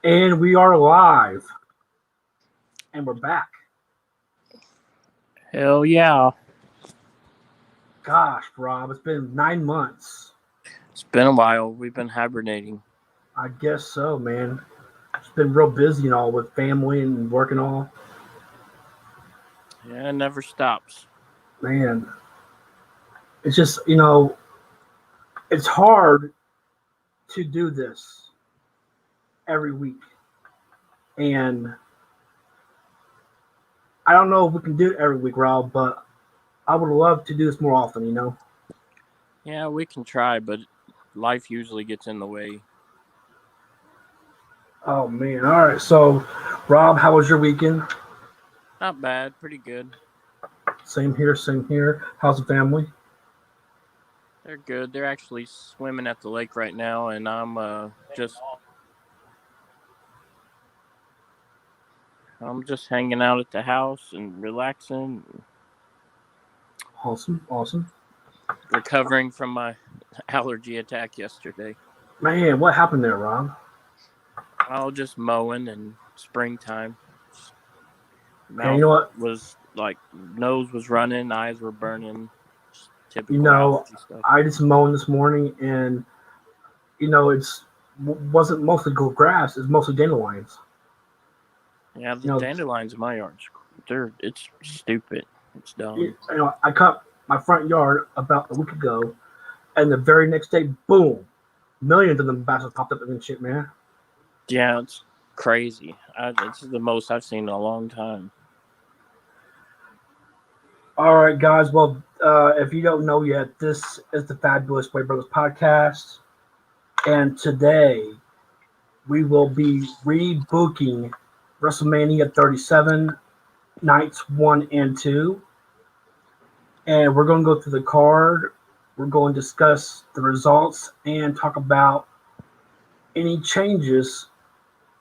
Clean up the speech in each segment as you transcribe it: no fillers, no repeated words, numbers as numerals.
And we are live. And we're back. Hell yeah. Gosh, Rob, it's been 9 months. It's been a while. We've been hibernating. I guess so, man. It's been real busy and all with family and work and all. Yeah, it never stops. Man, it's just, it's hard to do this every week. And I don't know if we can do it every week, Rob, but I would love to do this more often. Yeah, we can try, but life usually gets in the way. Oh, man. All right. So, Rob, how was your weekend? Not bad. Pretty good. Same here, same here. How's the family? They're good. They're actually swimming at the lake right now, and I'm just hanging out at the house and relaxing, Awesome. recovering from my allergy attack yesterday. Man, what happened there, Rob? I was just mowing and springtime. And you Mouth know what? was like, nose was running, eyes were burning. Just typical allergy stuff. I did some mowing this morning, and it's wasn't mostly good grass; it's mostly dandelions. Yeah, the dandelions in my yard, it's stupid. It's dumb. I cut my front yard about a week ago, and the very next day, boom, millions of them bastards popped up and shit, man. Yeah, it's crazy. It's the most I've seen in a long time. All right, guys. Well, if you don't know yet, this is the Fabulous Way Brothers podcast, and today we will be rebooking WrestleMania 37, nights 1 and 2. And we're going to go through the card. We're going to discuss the results and talk about any changes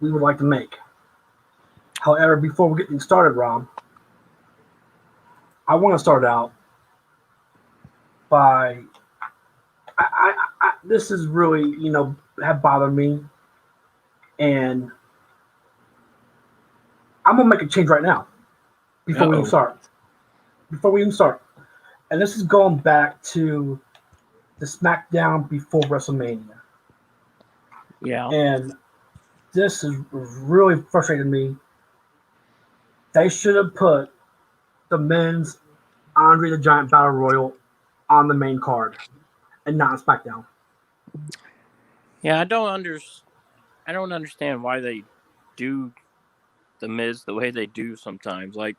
we would like to make. However, before we get things started, Rob, I want to start out by this is really, have bothered me. And I'm going to make a change right now before we even start. And this is going back to the SmackDown before WrestleMania. Yeah. And this is really frustrating me. They should have put the men's Andre the Giant Battle Royal on the main card and not on SmackDown. Yeah, I don't understand why they do the Miz the way they do sometimes. Like,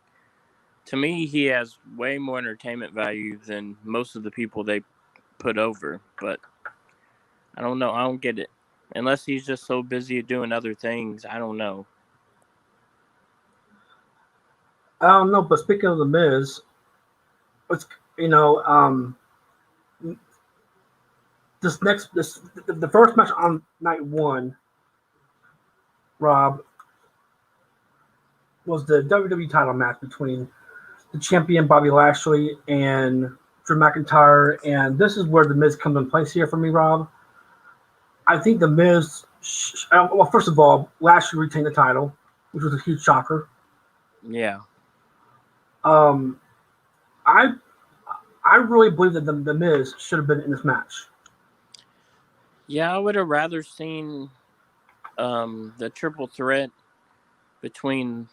to me, he has way more entertainment value than most of the people they put over. But I don't know. I don't get it. Unless he's just so busy doing other things, I don't know. I don't know, but speaking of the Miz, it's the first match on night 1, Rob, was the WWE title match between the champion Bobby Lashley and Drew McIntyre, and this is where the Miz comes in place here for me, Rob. I think the Miz, well, first of all, Lashley retained the title, which was a huge shocker. Yeah. I really believe that the Miz should have been in this match. Yeah, I would have rather seen the triple threat between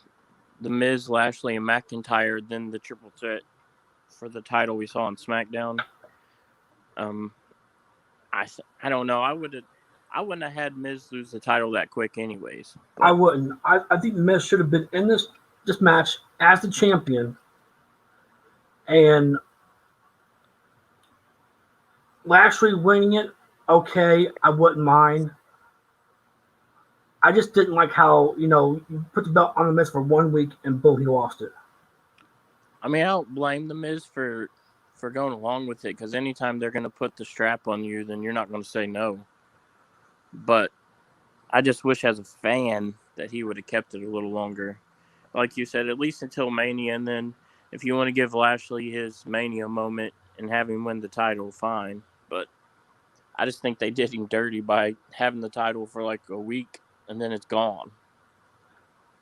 the Miz, Lashley, and McIntyre than the triple threat for the title we saw on SmackDown. I don't know. I wouldn't have had Miz lose the title that quick, anyways. But I wouldn't. I think the Miz should have been in this match as the champion, and Lashley winning it. Okay, I wouldn't mind. I just didn't like how, you put the belt on the Miz for 1 week and boom, he lost it. I mean, I don't blame the Miz for going along with it, because anytime they're going to put the strap on you, then you're not going to say no. But I just wish as a fan that he would have kept it a little longer. Like you said, at least until Mania, and then if you want to give Lashley his Mania moment and have him win the title, fine. But I just think they did him dirty by having the title for like a week and then it's gone.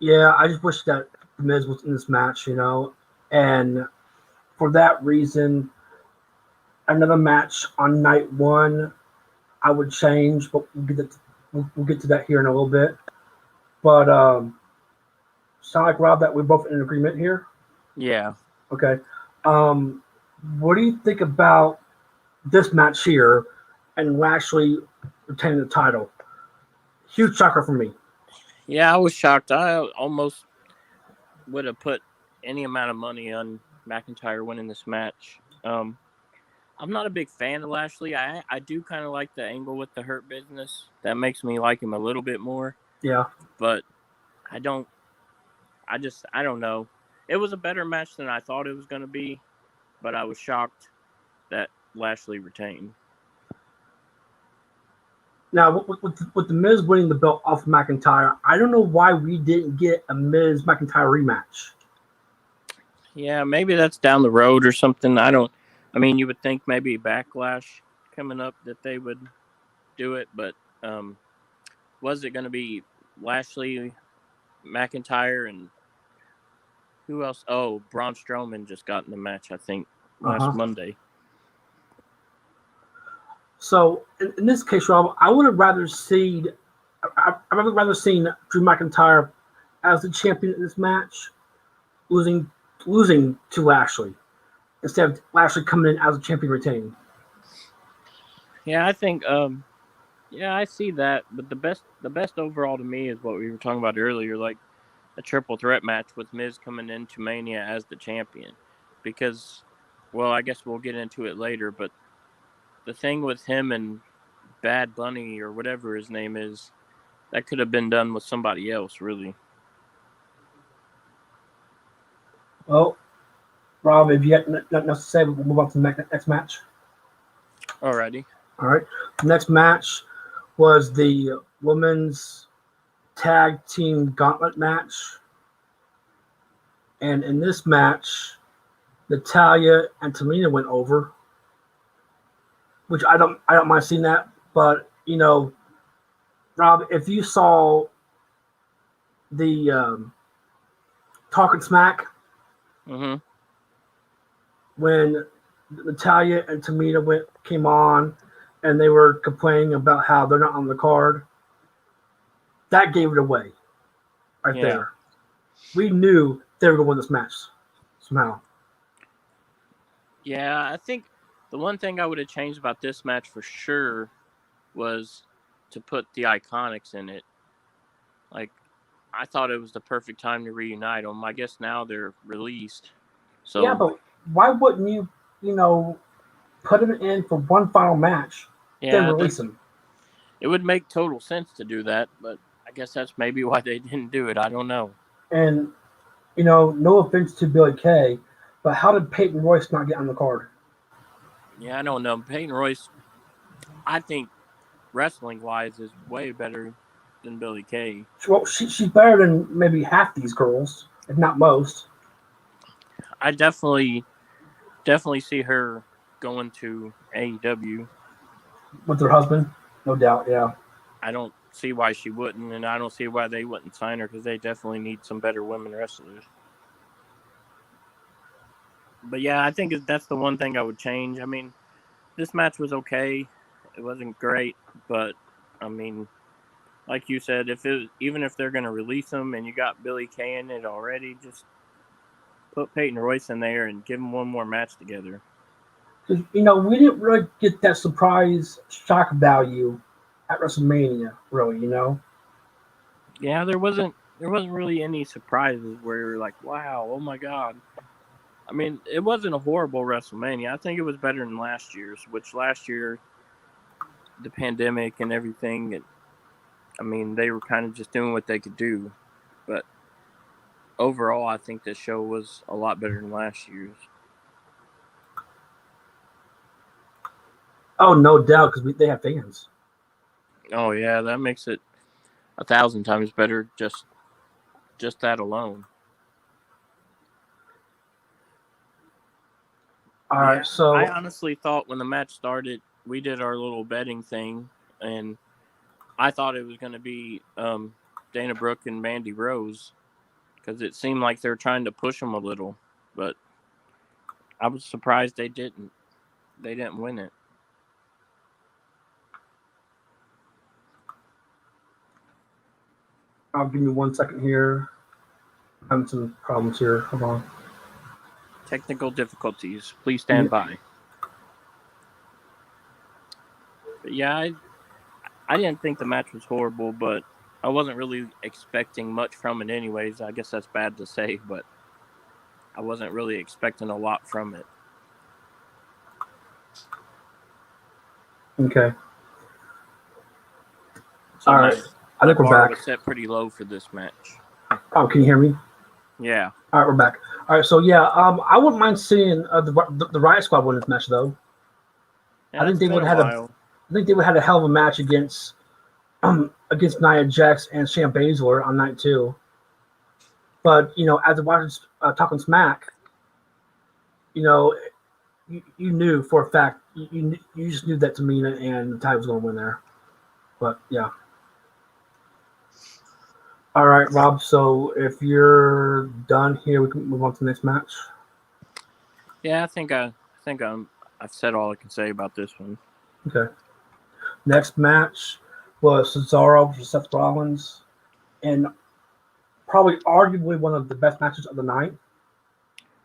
Yeah, I just wish that The Miz was in this match, and for that reason, another match on night one, I would change, but we'll get to that here in a little bit. But sound like Rob that we're both in agreement here. Yeah. Okay. Um, what do you think about this match here and Lashley retaining the title? Huge shocker for me. Yeah, I was shocked. I almost would have put any amount of money on McIntyre winning this match. I'm not a big fan of Lashley. I do kind of like the angle with the Hurt Business. That makes me like him a little bit more. Yeah. But I don't. I don't know. It was a better match than I thought it was going to be, but I was shocked that Lashley retained. Now, with the Miz winning the belt off of McIntyre, I don't know why we didn't get a Miz McIntyre rematch. Yeah, maybe that's down the road or something. I mean, you would think maybe Backlash coming up that they would do it, but was it going to be Lashley, McIntyre, and who else? Oh, Braun Strowman just got in the match, I think, last Monday. So in this case, Rob, I would have rather seen Drew McIntyre as the champion in this match, losing to Lashley instead of Lashley coming in as a champion retaining. Yeah, I think yeah, I see that, but the best overall to me is what we were talking about earlier, like a triple threat match with Miz coming into Mania as the champion. Because, well, I guess we'll get into it later, but the thing with him and Bad Bunny or whatever his name is, that could have been done with somebody else, really. Well, Rob, if you got nothing else to say, we'll move on to the next match. Alrighty. All right. The next match was the women's tag team gauntlet match. And in this match, Natalya and Tamina went over, which I don't mind seeing that. But Rob, if you saw the Talking Smack when Natalya and Tamina came on, and they were complaining about how they're not on the card, that gave it away right there. We knew they were going to win this match somehow. Yeah, I think the one thing I would have changed about this match for sure was to put the Iconics in it. Like, I thought it was the perfect time to reunite them. I guess now they're released. So yeah, but why wouldn't you, put them in for one final match, then release them? It would make total sense to do that, but I guess that's maybe why they didn't do it. I don't know. And, no offense to Billy Kay, but how did Peyton Royce not get on the card? Yeah, I don't know. Peyton Royce, I think, wrestling-wise, is way better than Billy Kay. Well, she's better than maybe half these girls, if not most. I definitely see her going to AEW. With her husband, no doubt, yeah. I don't see why she wouldn't, and I don't see why they wouldn't sign her, because they definitely need some better women wrestlers. But yeah, I think that's the one thing I would change. I mean, this match was okay. It wasn't great, but I mean, like you said, even if they're going to release them and you got Billy Kay in it already, just put Peyton Royce in there and give them one more match together. Because, we didn't really get that surprise shock value at WrestleMania, really, Yeah, there wasn't really any surprises where you're like, wow, oh my God. I mean, it wasn't a horrible WrestleMania. I think it was better than last year's, which last year, the pandemic and everything, I mean, they were kind of just doing what they could do. But overall, I think this show was a lot better than last year's. Oh, no doubt, because they have fans. Oh, yeah, that makes it 1,000 times better, just that alone. All right, I honestly thought when the match started, we did our little betting thing, and I thought it was going to be Dana Brooke and Mandy Rose because it seemed like they're trying to push them a little, but I was surprised they didn't. They didn't win it. I'll give you 1 second here. I'm having some problems here. Hold on. Technical difficulties. Please stand by. But yeah, I didn't think the match was horrible, but I wasn't really expecting much from it anyways. I guess that's bad to say, but I wasn't really expecting a lot from it. Okay. So all right. I think we're bar back. was set pretty low for this match. Oh, can you hear me? Yeah. All right, we're back. All right, so yeah, I wouldn't mind seeing the Riot Squad win this match though. Yeah, I think they would have had a hell of a match against Nia Jax and Shayna Baszler on night 2. But as I watched Talking Smack, you knew for a fact you just knew that Tamina and Ty was going to win there. But yeah. All right, Rob. So if you're done here, we can move on to the next match. Yeah, I think I've said all I can say about this one. Okay. Next match was Cesaro versus Seth Rollins, and probably arguably one of the best matches of the night.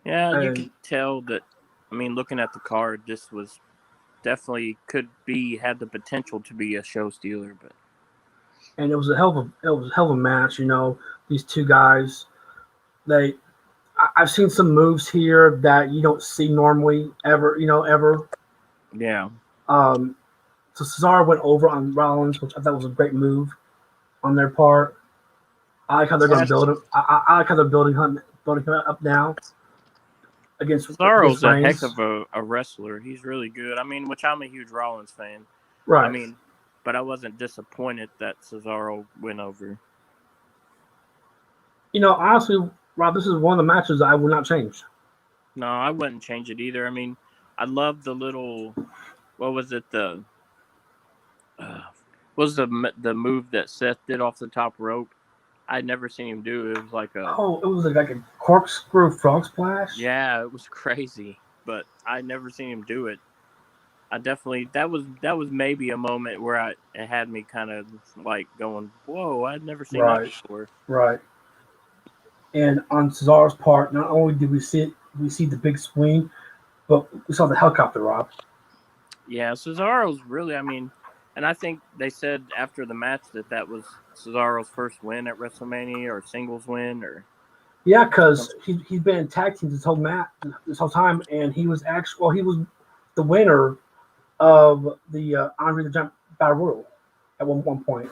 Yeah, you can tell that. I mean, looking at the card, this was definitely had the potential to be a show stealer, but and it was a hell of a match. These two guys, I've seen some moves here that you don't see normally ever. Ever. Yeah. So Cesaro went over on Rollins, which I thought was a great move on their part. I like how they're going to build him. I like how they're building him up now. Cesaro's a heck of a wrestler. He's really good. I mean, which I'm a huge Rollins fan. Right. I mean, but I wasn't disappointed that Cesaro went over. Honestly, Rob, this is one of the matches I would not change. No, I wouldn't change it either. I mean, I love the little. What was it? Was the move that Seth did off the top rope? I'd never seen him do. It was like it was like a corkscrew frog splash. Yeah, it was crazy, but I'd never seen him do it. I definitely that was maybe a moment where it had me kind of like going, "Whoa, I'd never seen that before." Right. And on Cesaro's part, not only did we see the big swing, but we saw the helicopter, Rob. Yeah, Cesaro's really. I mean, and I think they said after the match that was Cesaro's first win at WrestleMania or singles win or. Yeah, because he's been in tag teams this whole time, and he was the winner of the Andre the Giant Battle Royal at one point.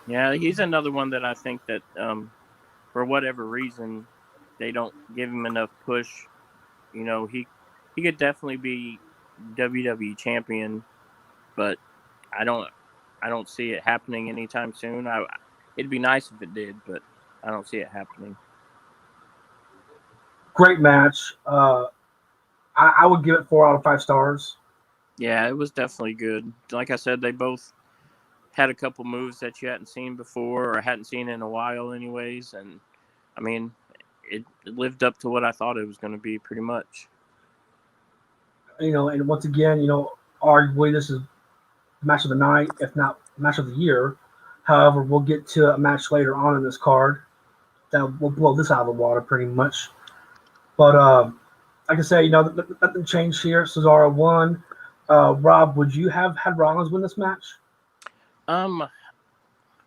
Yeah, he's another one that I think that for whatever reason they don't give him enough push. He could definitely be WWE champion, but I don't see it happening anytime soon. It'd be nice if it did, but I don't see it happening. Great match. I would give it 4 out of 5 stars. Yeah, it was definitely good. Like I said, they both had a couple moves that you hadn't seen before or hadn't seen in a while anyways. And, I mean, it lived up to what I thought it was going to be pretty much. And once again, arguably this is match of the night, if not match of the year. However, we'll get to a match later on in this card that will blow this out of the water pretty much. But like I say, nothing changed here. Cesaro won. Rob, would you have had Rollins win this match?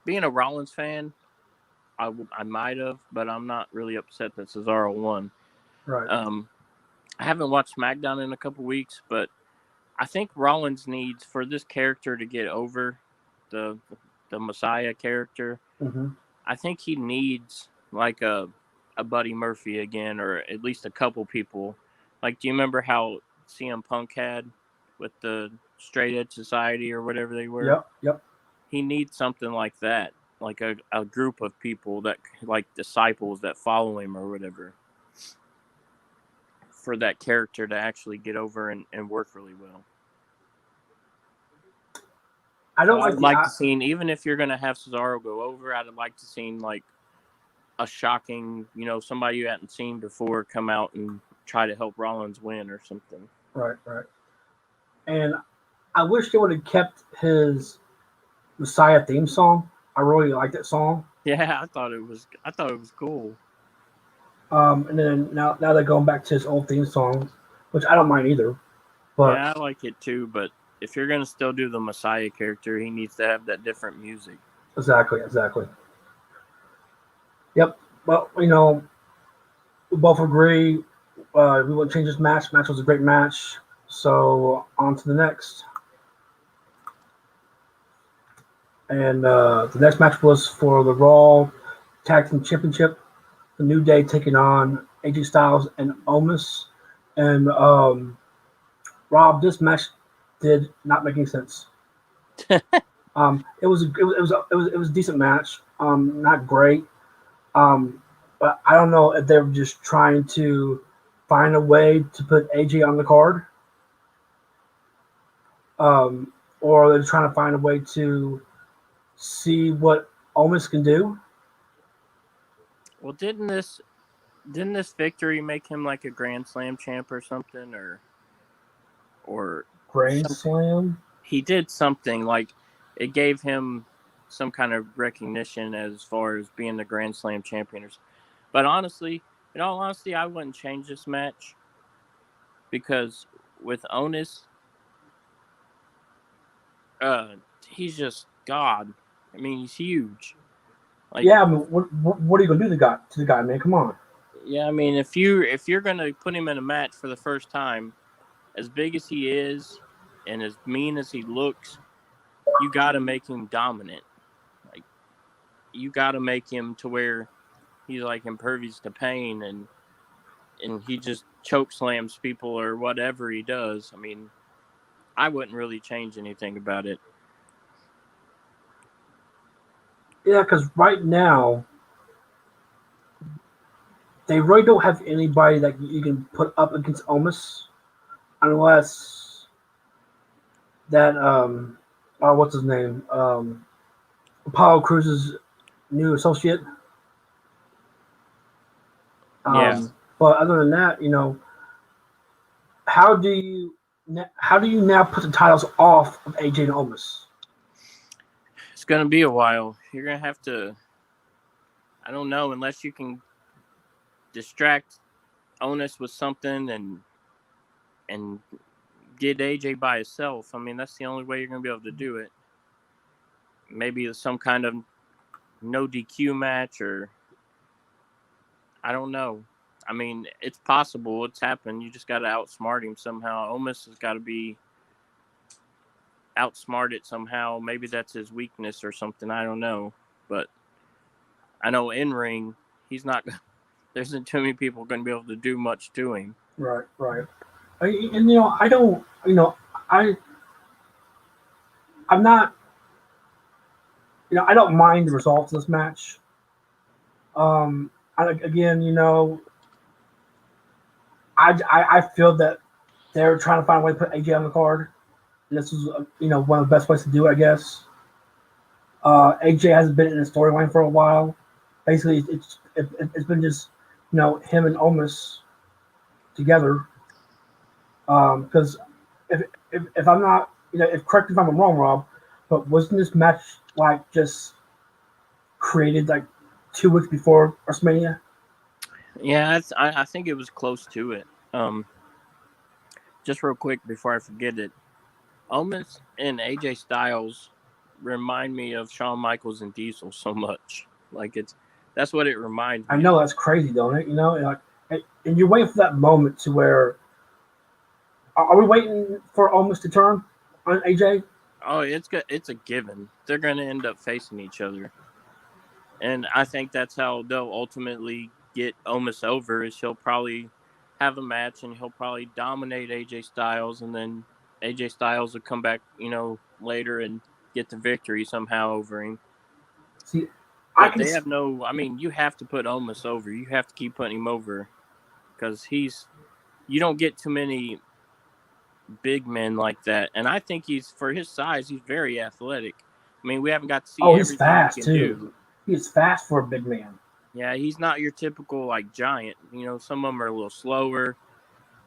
Being a Rollins fan, I might have, but I'm not really upset that Cesaro won. Right. I haven't watched SmackDown in a couple weeks, but I think Rollins needs, for this character to get over, the Messiah character, mm-hmm. I think he needs like a Buddy Murphy again, or at least a couple people. Like, do you remember how CM Punk had with the Straight Edge Society or whatever they were? Yep. He needs something like that, like a group of people that, like disciples that follow him or whatever, for that character to actually get over and work really well. I So don't I like would the. like to see, even if you're gonna have Cesaro go over, I'd like to see like a shocking, somebody you hadn't seen before come out and try to help Rollins win or something. Right, right. And I wish they would have kept his Messiah theme song. I really like that song. Yeah, I thought it was cool. And then now they're going back to his old theme song, which I don't mind either. But Yeah, I like it too, but if you're gonna still do the Messiah character, he needs to have that different music. exactly. Yep. Well, we both agree. We won't change this match. Match was a great match. So on to the next. And the next match was for the Raw Tag Team Championship. The New Day taking on AJ Styles and Omos. And Rob, this match did not make any sense. It was a decent match. Not great. But I don't know if they were just trying to find a way to put AJ on the card, or they're trying to find a way to see what Omos can do. Well, didn't this victory make him like a Grand Slam champ or something, or Grand some, Slam. he did something like it gave him some kind of recognition as far as being the Grand Slam champion. But honestly, in all honesty, I wouldn't change this match because with Onus, he's just God. I mean, he's huge. Like, Yeah, I mean, what are you gonna do to the guy, man? Come on. yeah, I mean, if you're gonna put him in a match for the first time, as big as he is, and as mean as he looks, you got to make him dominant. Like, you got to make him to where he's like impervious to pain, and he just choke slams people or whatever he does. I mean, I wouldn't really change anything about it. Yeah, because right now they really don't have anybody that you can put up against Omos unless that what's his name, Apollo Cruz's new associate. Yeah, But other than that, how do you now put the titles off of AJ and Omos? it's gonna be a while. You're gonna have to. I don't know unless you can distract Onus with something and get AJ by himself. I mean, that's the only way you're gonna be able to do it. Maybe some kind of no DQ match, or I don't know. I mean, it's possible. It's happened. You just got to outsmart him somehow. Omos has got to be outsmarted somehow. Maybe that's his weakness or something. I don't know. But I know in ring, he's not. There's not too many people going to be able to do much to him. Right, right. And I don't. I I'm not. I don't mind the results of this match. Again, I feel that they're trying to find a way to put AJ on the card. And this is one of the best ways to do it, I guess. AJ hasn't been in the storyline for a while. Basically, it's been just him and Omos together. Because if I'm not, if correct me if I'm wrong, Rob, but wasn't this match like just created like 2 weeks before WrestleMania? Yeah, I think it was close to it. Just real quick before I forget it, Omos and AJ Styles remind me of Shawn Michaels and Diesel so much. Like that's what it reminds I me know of. that's crazy, don't it? And you're waiting for that moment to where are we waiting for Omos to turn on AJ? Oh, it's a given. They're going to end up facing each other, and I think that's how they'll ultimately get Omos over. Is he'll probably have a match and he'll probably dominate AJ Styles, and then AJ Styles will come back, later and get the victory somehow over him. See, I But can. they have no. I mean, you have to put Omos over. You have to keep putting him over because he's. You don't get too many big men like that. And I think for his size, he's very athletic. I mean, we haven't got to see Oh, he's everything he fast can too. do. He's fast for a big man. Yeah, he's not your typical like giant. Some of them are a little slower,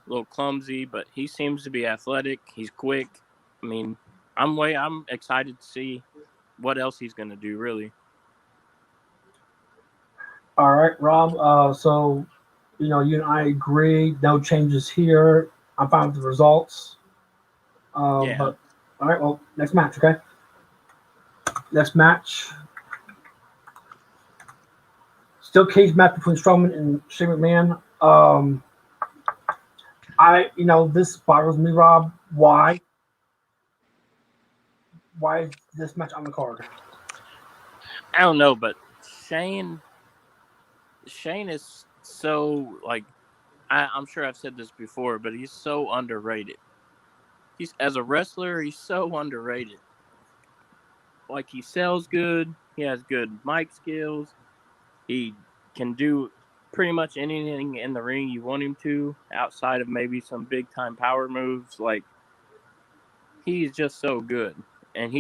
a little clumsy, but he seems to be athletic. He's quick. I mean, I'm excited to see what else he's going to do, really. All right, Rob. So, you and I agree. No changes here. I'm fine with the results. Yeah. But all right. Well, next match. Okay. Next match. Still cage match between Strowman and Shane McMahon. This bothers me, Rob. Why? Why is this match on the card? I don't know, but Shane is so like I'm sure I've said this before, but he's so underrated. He's as a wrestler, he's so underrated. Like he sells good, he has good mic skills, he can do pretty much anything in the ring you want him to, outside of maybe some big time power moves. Like he's just so good, and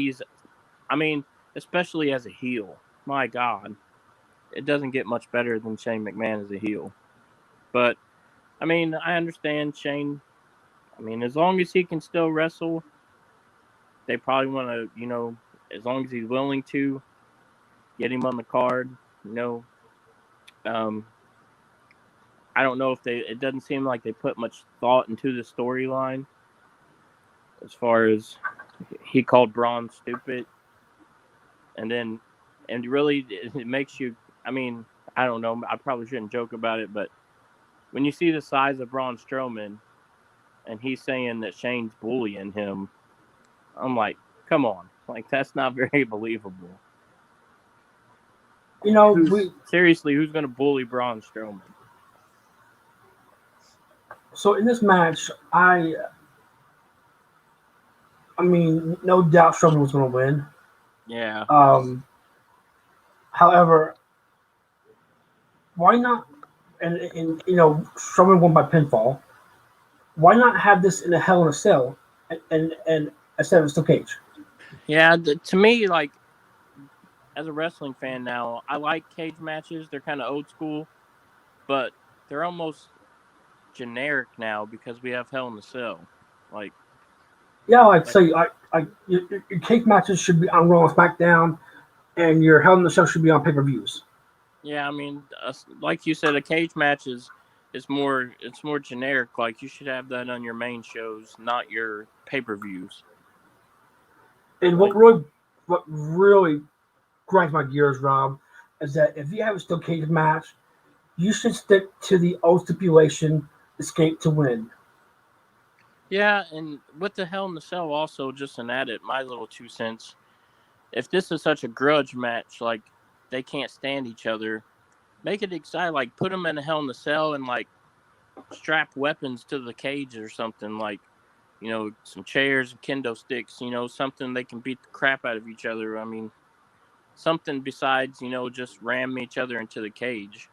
I mean, especially as a heel. My God, it doesn't get much better than Shane McMahon as a heel. But I mean, I understand Shane. I mean, as long as he can still wrestle, they probably want to, as long as he's willing to get him on the card. You know, um, I don't know if it doesn't seem like they put much thought into the storyline as far as he called Braun stupid. And really, it makes you, I mean, I don't know, I probably shouldn't joke about it, but when you see the size of Braun Strowman and he's saying that Shane's bullying him, I'm like, come on. Like, that's not very believable. Seriously, who's going to bully Braun Strowman? So in this match, I mean, no doubt Strowman was going to win. Yeah. However, why not? And Strowman won by pinfall. Why not have this in a Hell in a Cell and instead of a steel cage? Yeah, to me, like as a wrestling fan now, I like cage matches. They're kind of old school, but they're almost generic now because we have Hell in a Cell. Like, yeah, your cage matches should be on Raw and SmackDown, and your Hell in a Cell should be on pay-per-views. yeah, I mean, like you said, a cage match it's more generic. Like you should have that on your main shows, not your pay-per-views. And what really grinds my gears, Rob, is that if you have a steel cage match, you should stick to the old stipulation: escape to win. Yeah, and with the Hell in the Cell, also just an added my little 2 cents. If this is such a grudge match, like they can't stand each other, make it exciting. Like put them in a Hell in the Cell and like strap weapons to the cage or something. Like some chairs, kendo sticks. Something they can beat the crap out of each other. I mean, something besides just ram each other into the cage.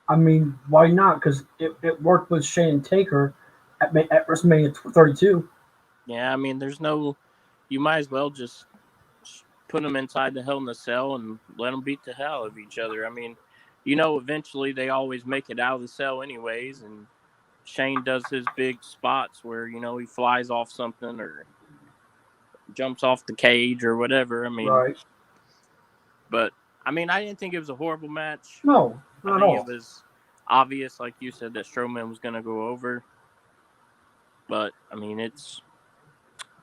I mean, why not? Because it worked with Shane and Taker at WrestleMania 32. Yeah, I mean, you might as well just put them inside the Hell in the Cell and let them beat the hell out of each other. I mean, eventually they always make it out of the cell anyways, and Shane does his big spots where, he flies off something or jumps off the cage or whatever. I mean, right. But, I mean, I didn't think it was a horrible match. No, not I at think all. it was obvious, like you said, that Strowman was going to go over. But, I mean,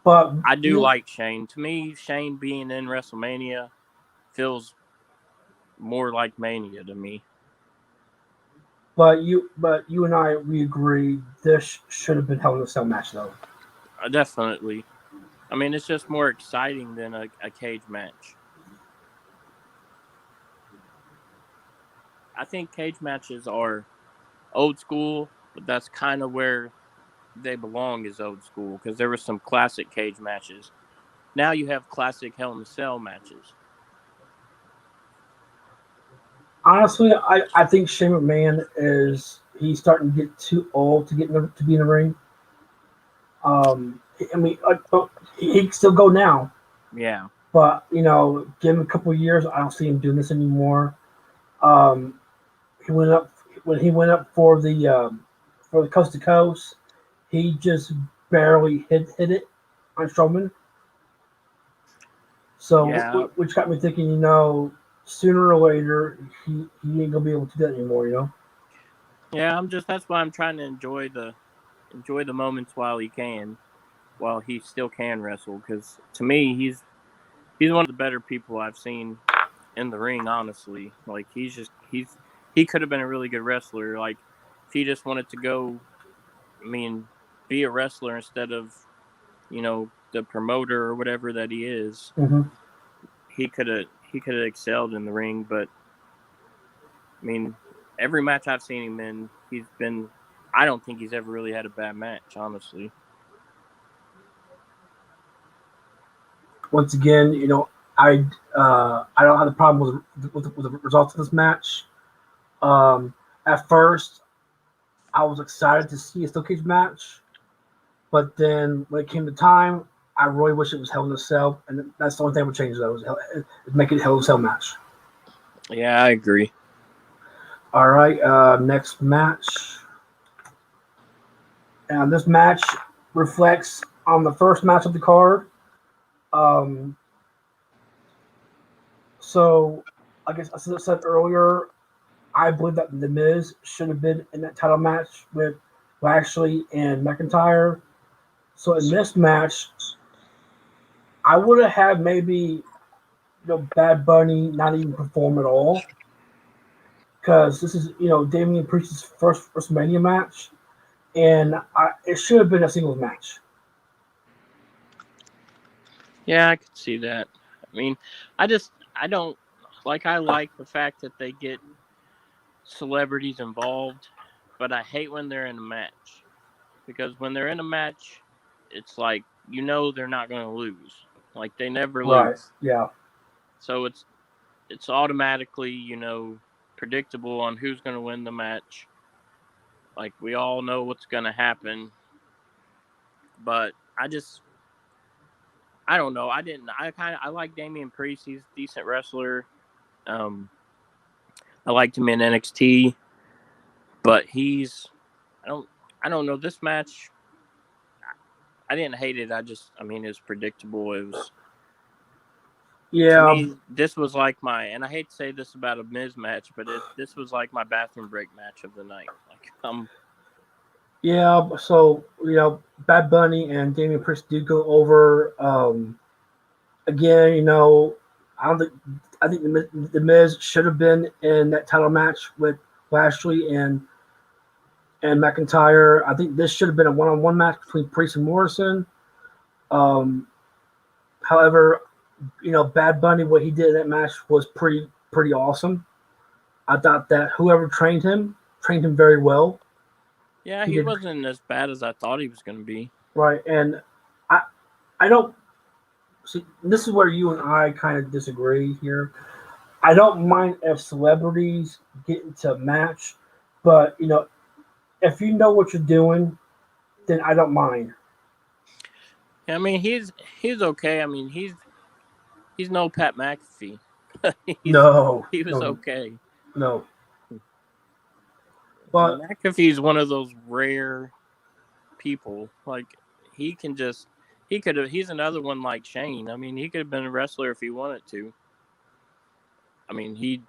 I do like Shane. To me, Shane being in WrestleMania feels more like Mania to me. But you and I, we agree this should have been Hell in a Cell match, though. Definitely. I mean, it's just more exciting than a cage match. I think cage matches are old school, but that's kind of where they belong is old school because there were some classic cage matches. Now you have classic Hell in a Cell matches. Honestly, I think Shane McMahon he's starting to get too old to be in the ring. I mean, he can still go now, Yeah. but give him a couple of years. I don't see him doing this anymore. Um, he went up when he went up for the coast to coast. He just barely hit it on Strowman. So, Yeah. which got me thinking, sooner or later he ain't gonna be able to do that anymore. Yeah, that's why I'm trying to enjoy the moments while he still can wrestle, cuz to me he's one of the better people I've seen in the ring, honestly. Like he could have been a really good wrestler, like if he just wanted to go, I mean, be a wrestler instead of, the promoter or whatever that he is. Mm-hmm. He could have excelled in the ring, but I mean, every match I've seen him in, I don't think he's ever really had a bad match, honestly. Once again, I don't have the problem with the results of this match. Um, at first, I was excited to see a steel cage match, but then when it came to time, I really wish it was Hell in a Cell, and that's the only thing I would change though is make it a Hell in a Cell match. Yeah, I agree. All right, next match, and this match reflects on the first match of the card. Um, so I guess as I said earlier, I believe that The Miz should have been in that title match with Lashley and McIntyre. So in this match, I would have had maybe Bad Bunny not even perform at all because this is Damian Priest's first WrestleMania match, and it should have been a singles match. Yeah, I could see that. I mean, I don't like. I like the fact that they get celebrities involved, but I hate when they're in a match, because when they're in a match, it's like they're not going to lose. Like they never Right? lose, Yeah. so it's automatically predictable on who's going to win the match. Like we all know what's going to happen, but I don't know. I didn't. I like Damian Priest. He's a decent wrestler. Um, I liked him in NXT, but I don't I don't know, this match. I didn't hate it. I mean, it's predictable. It was, to Yeah. me, this was like and I hate to say this about a Miz match, but this was like my bathroom break match of the night. Like, Yeah. So Bad Bunny and Damian Priest do go over. Again, I don't think I think the Miz should have been in that title match with Lashley and McIntyre. I think this should have been a one-on-one match between Priest and Morrison. Um, however, Bad Bunny, what he did in that match was pretty awesome. I thought that whoever trained him very well. yeah, He he did wasn't as bad as I thought he was going to be. right, and I I don't see. This is where you and I kind of disagree here. I don't mind if celebrities get into a match, but if you know what you're doing, then I don't mind. I mean, he's okay. I mean, he's no Pat McAfee. he's No, he was no, okay. no. But McAfee's one of those rare people. Like he can just he could have. He's another one like Shane. I mean, he could have been a wrestler if he wanted to. I mean, he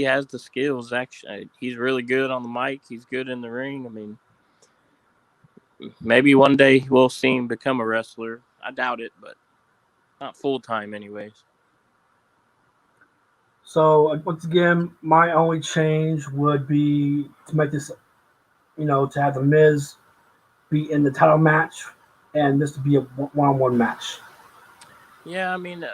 has the skills. Actually, he's really good on the mic. He's good in the ring. I mean, maybe one day we'll see him become a wrestler. I doubt it, but not full time, anyways. so once again, my only change would be to make this, to have the Miz be in the title match, and this to be a one-on-one match. Yeah, I mean,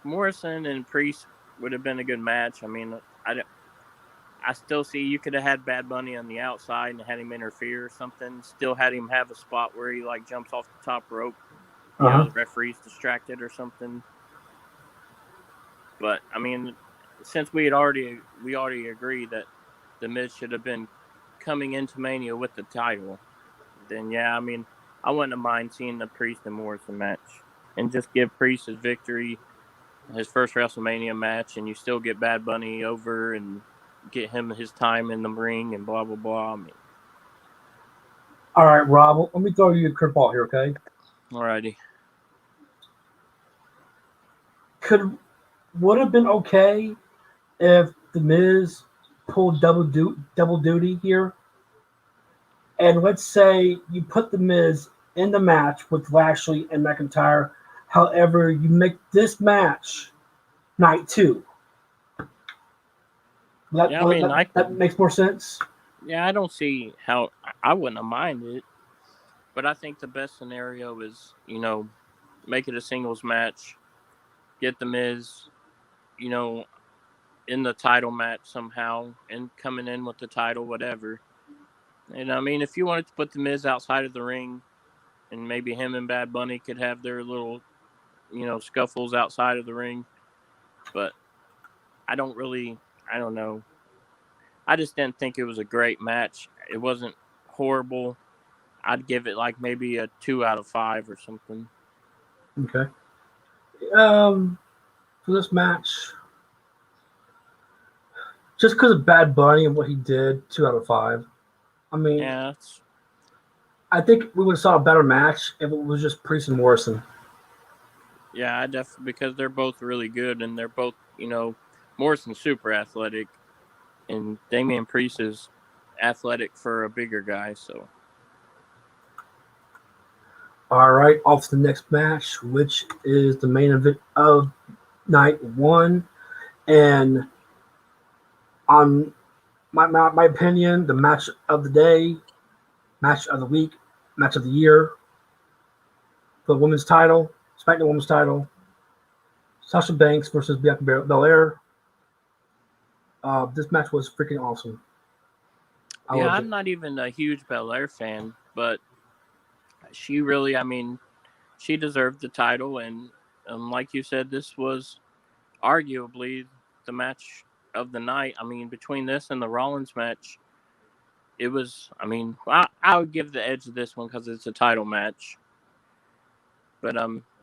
Morrison and Priest would have been a good match. I mean, I still see you could have had Bad Bunny on the outside and had him interfere or something. Still had him have a spot where he like jumps off the top rope. Uh huh. The referee's distracted or something. But I mean, since we already agreed that the Miz should have been coming into Mania with the title, then yeah, I mean, I wouldn't mind seeing the Priest and Morrison match, and just give Priest his victory, his first WrestleMania match, and you still get Bad Bunny over and get him his time in the ring and blah blah blah. I mean, All right, Rob. Let me throw you a curveball here, okay? alrighty. Would have been okay if the Miz pulled double duty here, and let's say you put the Miz in the match with Lashley and McIntyre. However, you make this match night 2. Yeah, I mean, I That could. makes more sense. Yeah, I don't see how I wouldn't have minded, but I think the best scenario is make it a singles match, get the Miz, you know, in the title match somehow, and coming in with the title, whatever. And I mean, if you wanted to put the Miz outside of the ring, and maybe him and Bad Bunny could have their little, scuffles outside of the ring, but I don't really, I don't know. I just didn't think it was a great match. It wasn't horrible. I'd give it like maybe a 2 out of 5 or something. Okay. For this match, just because of Bad Bunny and what he did, 2 out of 5. I mean, Yeah, I think we would have saw a better match if it was just Priest and Morrison. yeah, I definitely because they're both really good and they're both, Morrison's super athletic and Damian Priest is athletic for a bigger guy, so. All right, off to the next match, which is the main event of night 1, and on my opinion, the match of the day, match of the week, match of the year for the women's title, SmackDown Women's title, Sasha Banks versus Bianca Belair. This match was freaking awesome. Yeah, I'm not even a huge Belair fan, but she really, I mean, she deserved the title, and like you said, this was arguably the match of the night. I mean, between this and the Rollins match, it was. I mean, I would give the edge to this one because it's a title match. But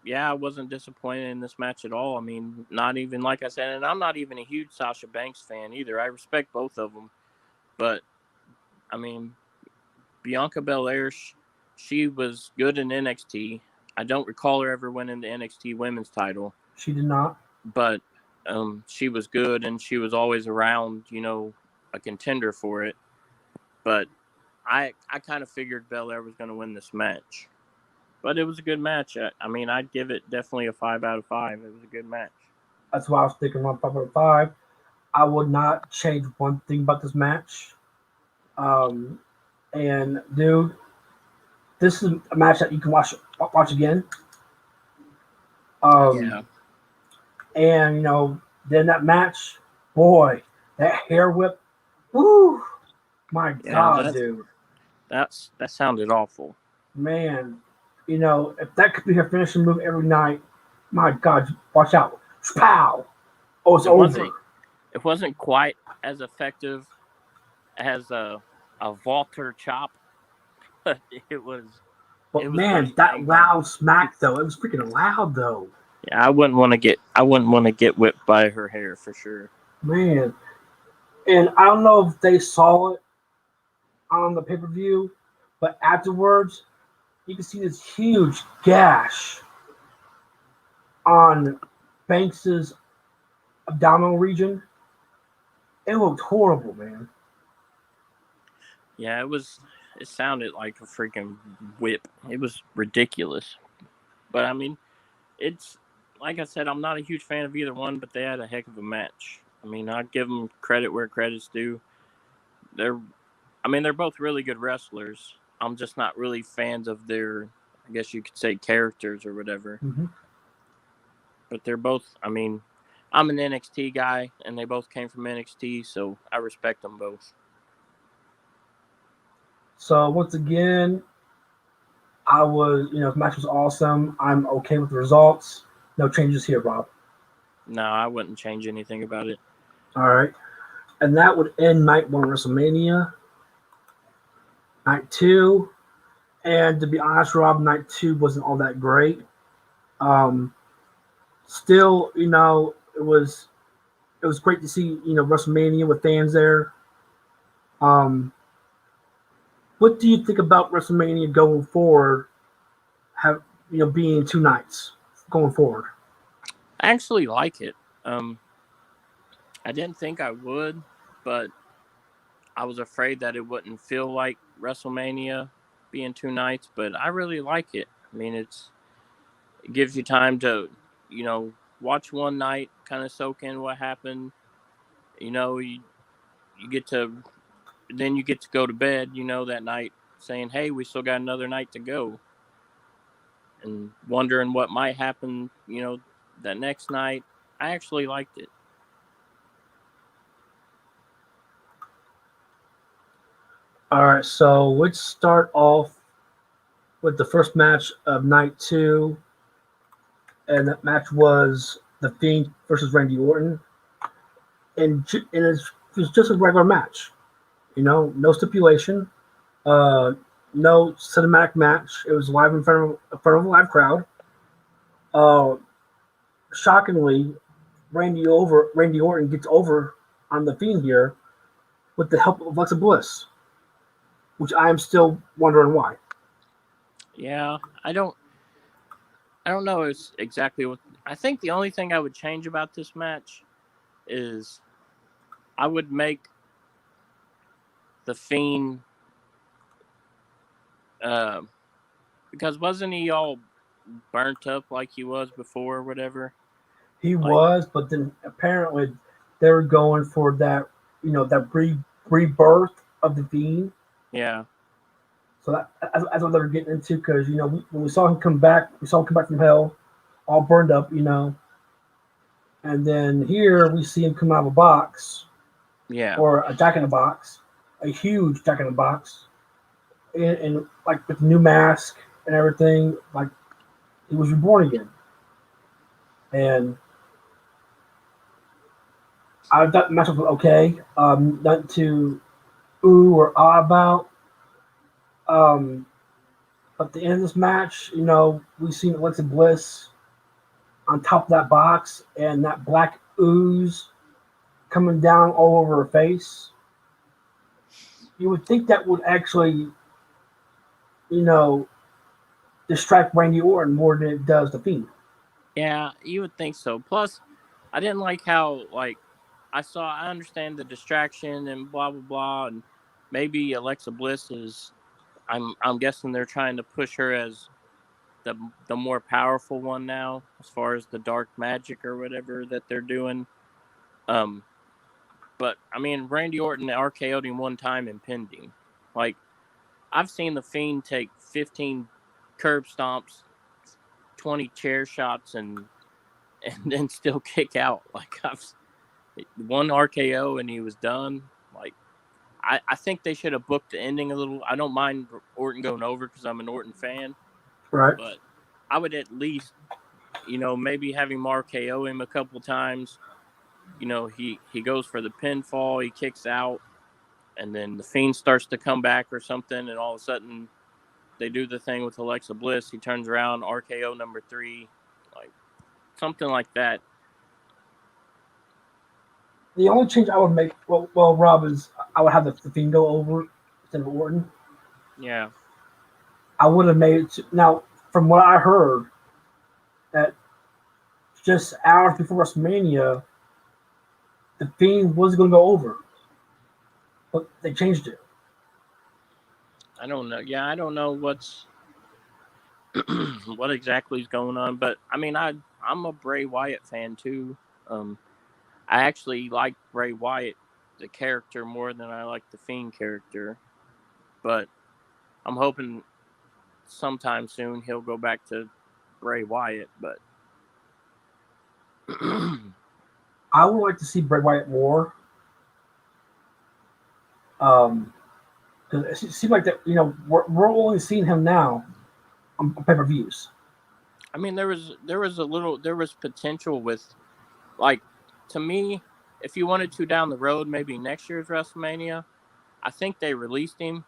yeah, I wasn't disappointed in this match at all. I mean, not even like I said, and I'm not even a huge Sasha Banks fan either. I respect both of them, but I mean, Bianca Belair, she was good in NXT. I don't recall her ever winning the NXT Women's title. She did not. But she was good, and she was always around, a contender for it. But I kind of figured Belair was going to win this match. But it was a good match. I mean, I'd give it definitely a 5 out of 5. It was a good match. That's why I was thinking around 5 out of 5. I would not change one thing about this match. And dude, this is a match that you can watch again. Yeah. And then that match, boy, that hair whip, woo, my God, dude. That sounded awful. Man, if that could be her finishing move every night, my God, watch out. Pow! Oh, it's over. It wasn't quite as effective as a Walter chop, but it was. But man, that loud smack though, it was freaking loud though. Yeah, I wouldn't want to get whipped by her hair for sure. Man, and I don't know if they saw it on the pay-per-view, but afterwards, you can see this huge gash on Banks's abdominal region. It looked horrible, man. Yeah, it sounded like a freaking whip. It was ridiculous. But I mean, it's like I said, I'm not a huge fan of either one, but they had a heck of a match. I mean, I'd give them credit where credit's due. They're both really good wrestlers. I'm just not really fans of their, I guess you could say, characters or whatever. Mm-hmm. But they're both, I mean, I'm an NXT guy, and they both came from NXT, so I respect them both. So once again, the match was awesome. I'm okay with the results. No changes here, Rob. No, I wouldn't change anything about it. All right. And that would end night 1 WrestleMania. Night 2, And to be honest, Rob, night two wasn't all that great. Um, Still, it was great to see WrestleMania with fans there. Um, what do you think about WrestleMania going forward? Have being two nights going forward? I actually like it. I didn't think I would, but I was afraid that it wouldn't feel like WrestleMania being two nights. But I really like it. I mean, it gives you time to, watch one night, kind of soak in what happened. You get to then you get to go to bed, that night saying, "Hey, we still got another night to go," and wondering what might happen, that next night. I actually liked it. All right, so let's start off with the first match of night two, and that match was The Fiend versus Randy Orton, and it was just a regular match. No stipulation, uh, no cinematic match. It was live in front of a live crowd. Uh, Shockingly, Randy Orton gets over on The Fiend here with the help of Alexa Bliss, which I am still wondering why. Yeah, I don't know exactly what. I think the only thing I would change about this match is I would make the Fiend, uh, because wasn't he all burnt up like he was before or whatever? He Like, was, but then apparently they're going for that rebirth of the Fiend. yeah, So that's what they're getting into because when we saw him come back, we saw him come back from hell, all burned up, and then here we see him come out of a box yeah, or a jack in a box, a huge jack in a box, and like with a new mask and everything, like he was reborn again. And I thought the match was okay. Nothing to ooh or ah about. Um, but at the end of this match, we seen Alexa Bliss on top of that box and that black ooze coming down all over her face. You would think that would actually, you know, distract Randy Orton more than it does the Fiend. yeah. You would think so. Plus, I didn't like how I understand the distraction and blah blah blah, and maybe Alexa Bliss is. I'm guessing they're trying to push her as the more powerful one now, as far as the dark magic or whatever that they're doing. Um, but I mean, Randy Orton RKO'd him one time in pending. Like, I've seen the Fiend take 15 curb stomps, 20 chair shots, and then still kick out. Like, I've one RKO and he was done. Like, I think they should have booked the ending a little. I don't mind Orton going over because I'm an Orton fan, Right. but I would at least, maybe having RKO him a couple times. He goes for the pinfall, he kicks out, and then the Fiend starts to come back or something, and all of a sudden they do the thing with Alexa Bliss. He turns around, RKO number 3, like something like that. The only change I would make, Rob, is I would have the Fiend go over instead of Orton. Yeah, I would have made it now. From what I heard, that just hours before WrestleMania, the Fiend was going to go over, but they changed it. I don't know. Yeah, I don't know what exactly is going on, but I mean, I'm a Bray Wyatt fan too. Um, I actually like Bray Wyatt, the character, more than I like the Fiend character. But I'm hoping sometime soon he'll go back to Bray Wyatt. But I would like to see Bray Wyatt more. Um, because it seems like that we're only seeing him now on pay per views. I mean, there was potential with, like, to me, if you wanted to down the road, maybe next year's WrestleMania. I think they released him,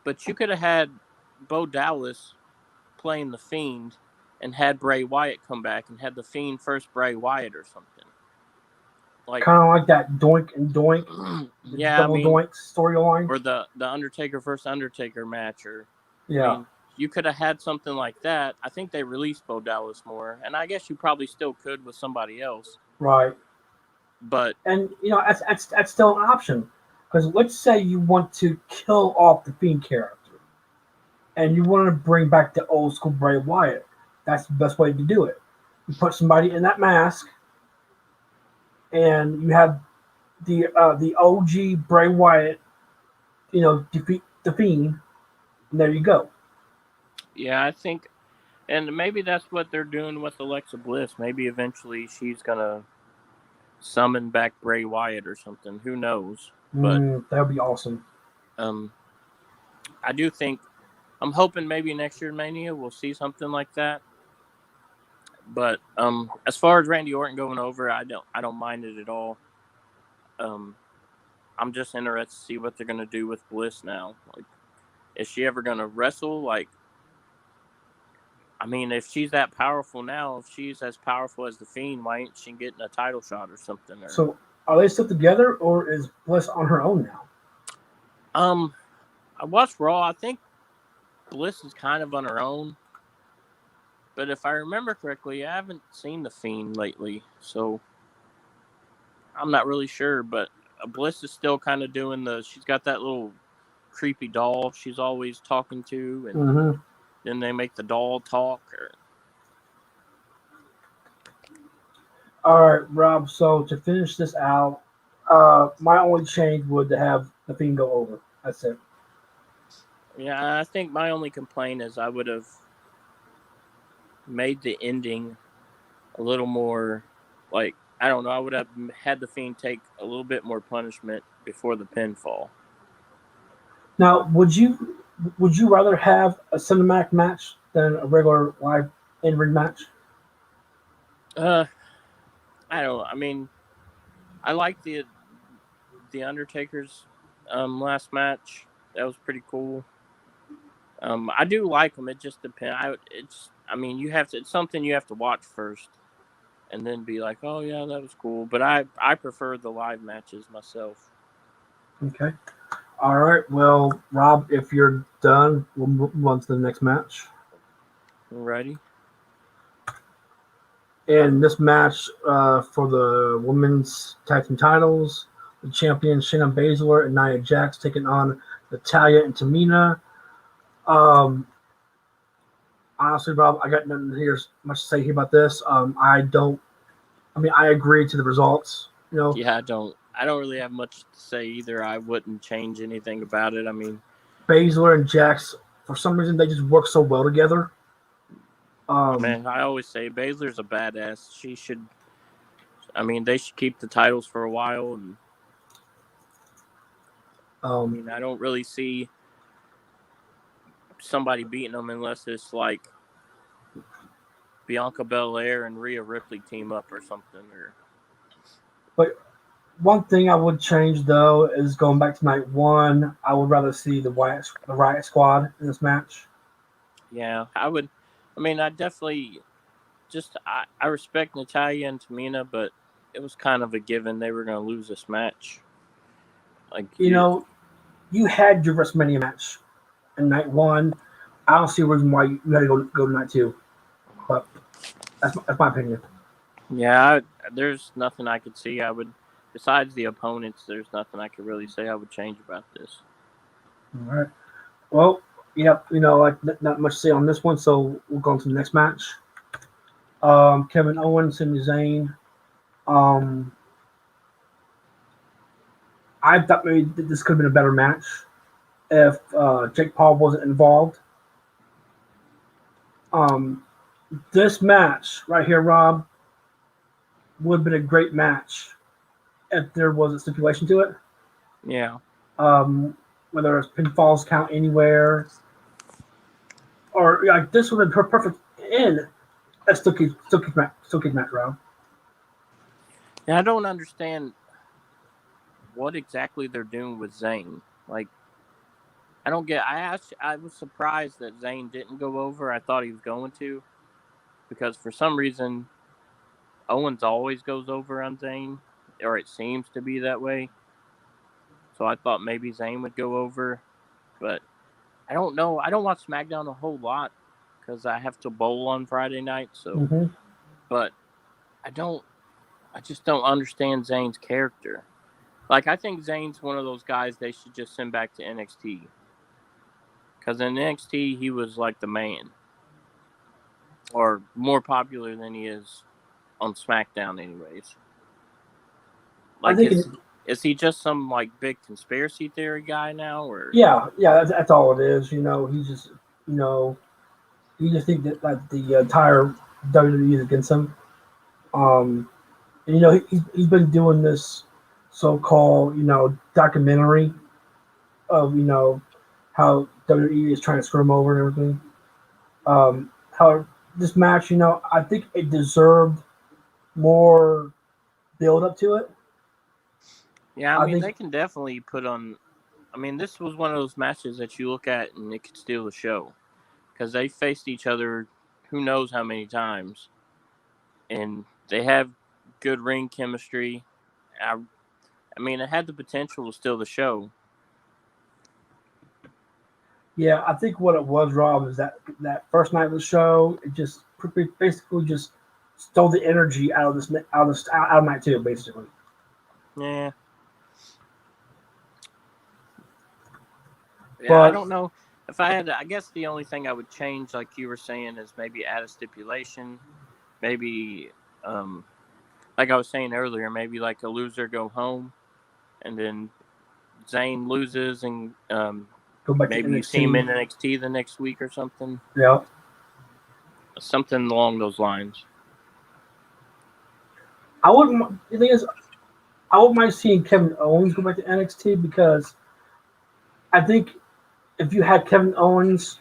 but you could have had Bo Dallas playing the Fiend and had Bray Wyatt come back and had the Fiend first Bray Wyatt or something. Like kind of like that Doink and Doink, yeah, double Doink storyline, or the Undertaker versus Undertaker match, or yeah. I mean, you could have had something like that. I think they released Bo Dallas more, and I guess you probably still could with somebody else. Right. But and that's still an option, because let's say you want to kill off the Fiend character, and you want to bring back the old school Bray Wyatt. That's the best way to do it. You put somebody in that mask, and you have the OG Bray Wyatt, defeat the Fiend, and there you go. yeah, I think, and maybe that's what they're doing with Alexa Bliss. Maybe eventually she's gonna summon back Bray Wyatt or something. Who knows? But that would be awesome. I do think, I'm hoping maybe next year in Mania we'll see something like that. But as far as Randy Orton going over, I don't mind it at all. I'm just interested to see what they're gonna do with Bliss now. Like, is she ever gonna wrestle? Like, I mean, if she's that powerful now, if she's as powerful as the Fiend, why ain't she getting a title shot or something? So, are they still together, or is Bliss on her own now? I watched Raw. I think Bliss is kind of on her own. But if I remember correctly, I haven't seen the Fiend lately, so I'm not really sure. But Bliss is still kind of doing she's got that little creepy doll she's always talking to, and then they make the doll talk. All right, Rob. So to finish this out, my only change would to have the Fiend go over. That's it. Yeah, I think my only complaint is I would have made the ending a little more, like, I don't know, I would have had the Fiend take a little bit more punishment before the pinfall. Now, would you rather have a cinematic match than a regular live in-ring match? I don't know. I mean, I like the Undertaker's last match. That was pretty cool. I do like them. It just depends. It's something you have to watch first, and then be like, oh yeah, that was cool. But I prefer the live matches myself. Okay. All right. Well, Rob, if you're done, we'll move on to the next match. Ready? And this match for the women's tag team titles, the champions Shayna Baszler and Nia Jax taking on Natalya and Tamina. Honestly, Rob, I got nothing much to say here about this. I agree to the results. Yeah, I don't really have much to say either. I wouldn't change anything about it. I mean, Baszler and Jax, for some reason, they just work so well together. Man, I always say Baszler's a badass. They should keep the titles for a while. And I don't really see somebody beating them unless it's like Bianca Belair and Rhea Ripley team up or something. But one thing I would change though is going back to night one. I would rather see the Riot Squad in this match. Yeah, I would. I definitely I respect Natalya and Tamina, but it was kind of a given they were going to lose this match. Like you had your WrestleMania match in night one. I don't see a reason why you had to go to night two. But that's my opinion. Yeah, there's nothing I could see. Besides the opponents, there's nothing I could really say I would change about this. All right. Well, yep. Not much to say on this one, so we'll go on to the next match. Kevin Owens, Sami Zayn. I thought maybe this could have been a better match if Jake Paul wasn't involved. This match right here, Rob, would have been a great match if there was a stipulation to it. Yeah. Whether it's pinfalls count anywhere, or like this would have been perfect in a still cage match, Rob. Yeah, I don't understand what exactly they're doing with Zayn. Like, I don't get. I was surprised that Zayn didn't go over. I thought he was going to, because for some reason Owens always goes over on Zayn, or it seems to be that way. So I thought maybe Zayn would go over, but I don't know. I don't watch SmackDown a whole lot because I have to bowl on Friday night. So, but I don't. I just don't understand Zayn's character. Like, I think Zayn's one of those guys they should just send back to NXT. Because in NXT, he was like the man. Or more popular than he is on SmackDown, anyways. Like, is he just some, like, big conspiracy theory guy now? Or Yeah, that's all it is. He's just, you just think that like the entire WWE is against him. And, he's been doing this so-called, documentary of, how WWE is trying to screw him over and everything. How this match, I think it deserved more build up to it. Yeah, I mean, they can definitely put on. I mean, this was one of those matches that you look at and it could steal the show. Because they faced each other who knows how many times. And they have good ring chemistry. I mean, it had the potential to steal the show. Yeah, I think what it was, Rob, is that first night of the show, it just basically just stole the energy out of night two, basically. Yeah. Yeah, but I don't know if I had. I guess the only thing I would change, like you were saying, is maybe add a stipulation. Maybe, like I was saying earlier, maybe like a loser go home, and then Zayn loses, and go back maybe to you see him in NXT the next week or something. Yeah. Something along those lines. I wouldn't. The thing is, I wouldn't mind seeing Kevin Owens go back to NXT because I think if you had Kevin Owens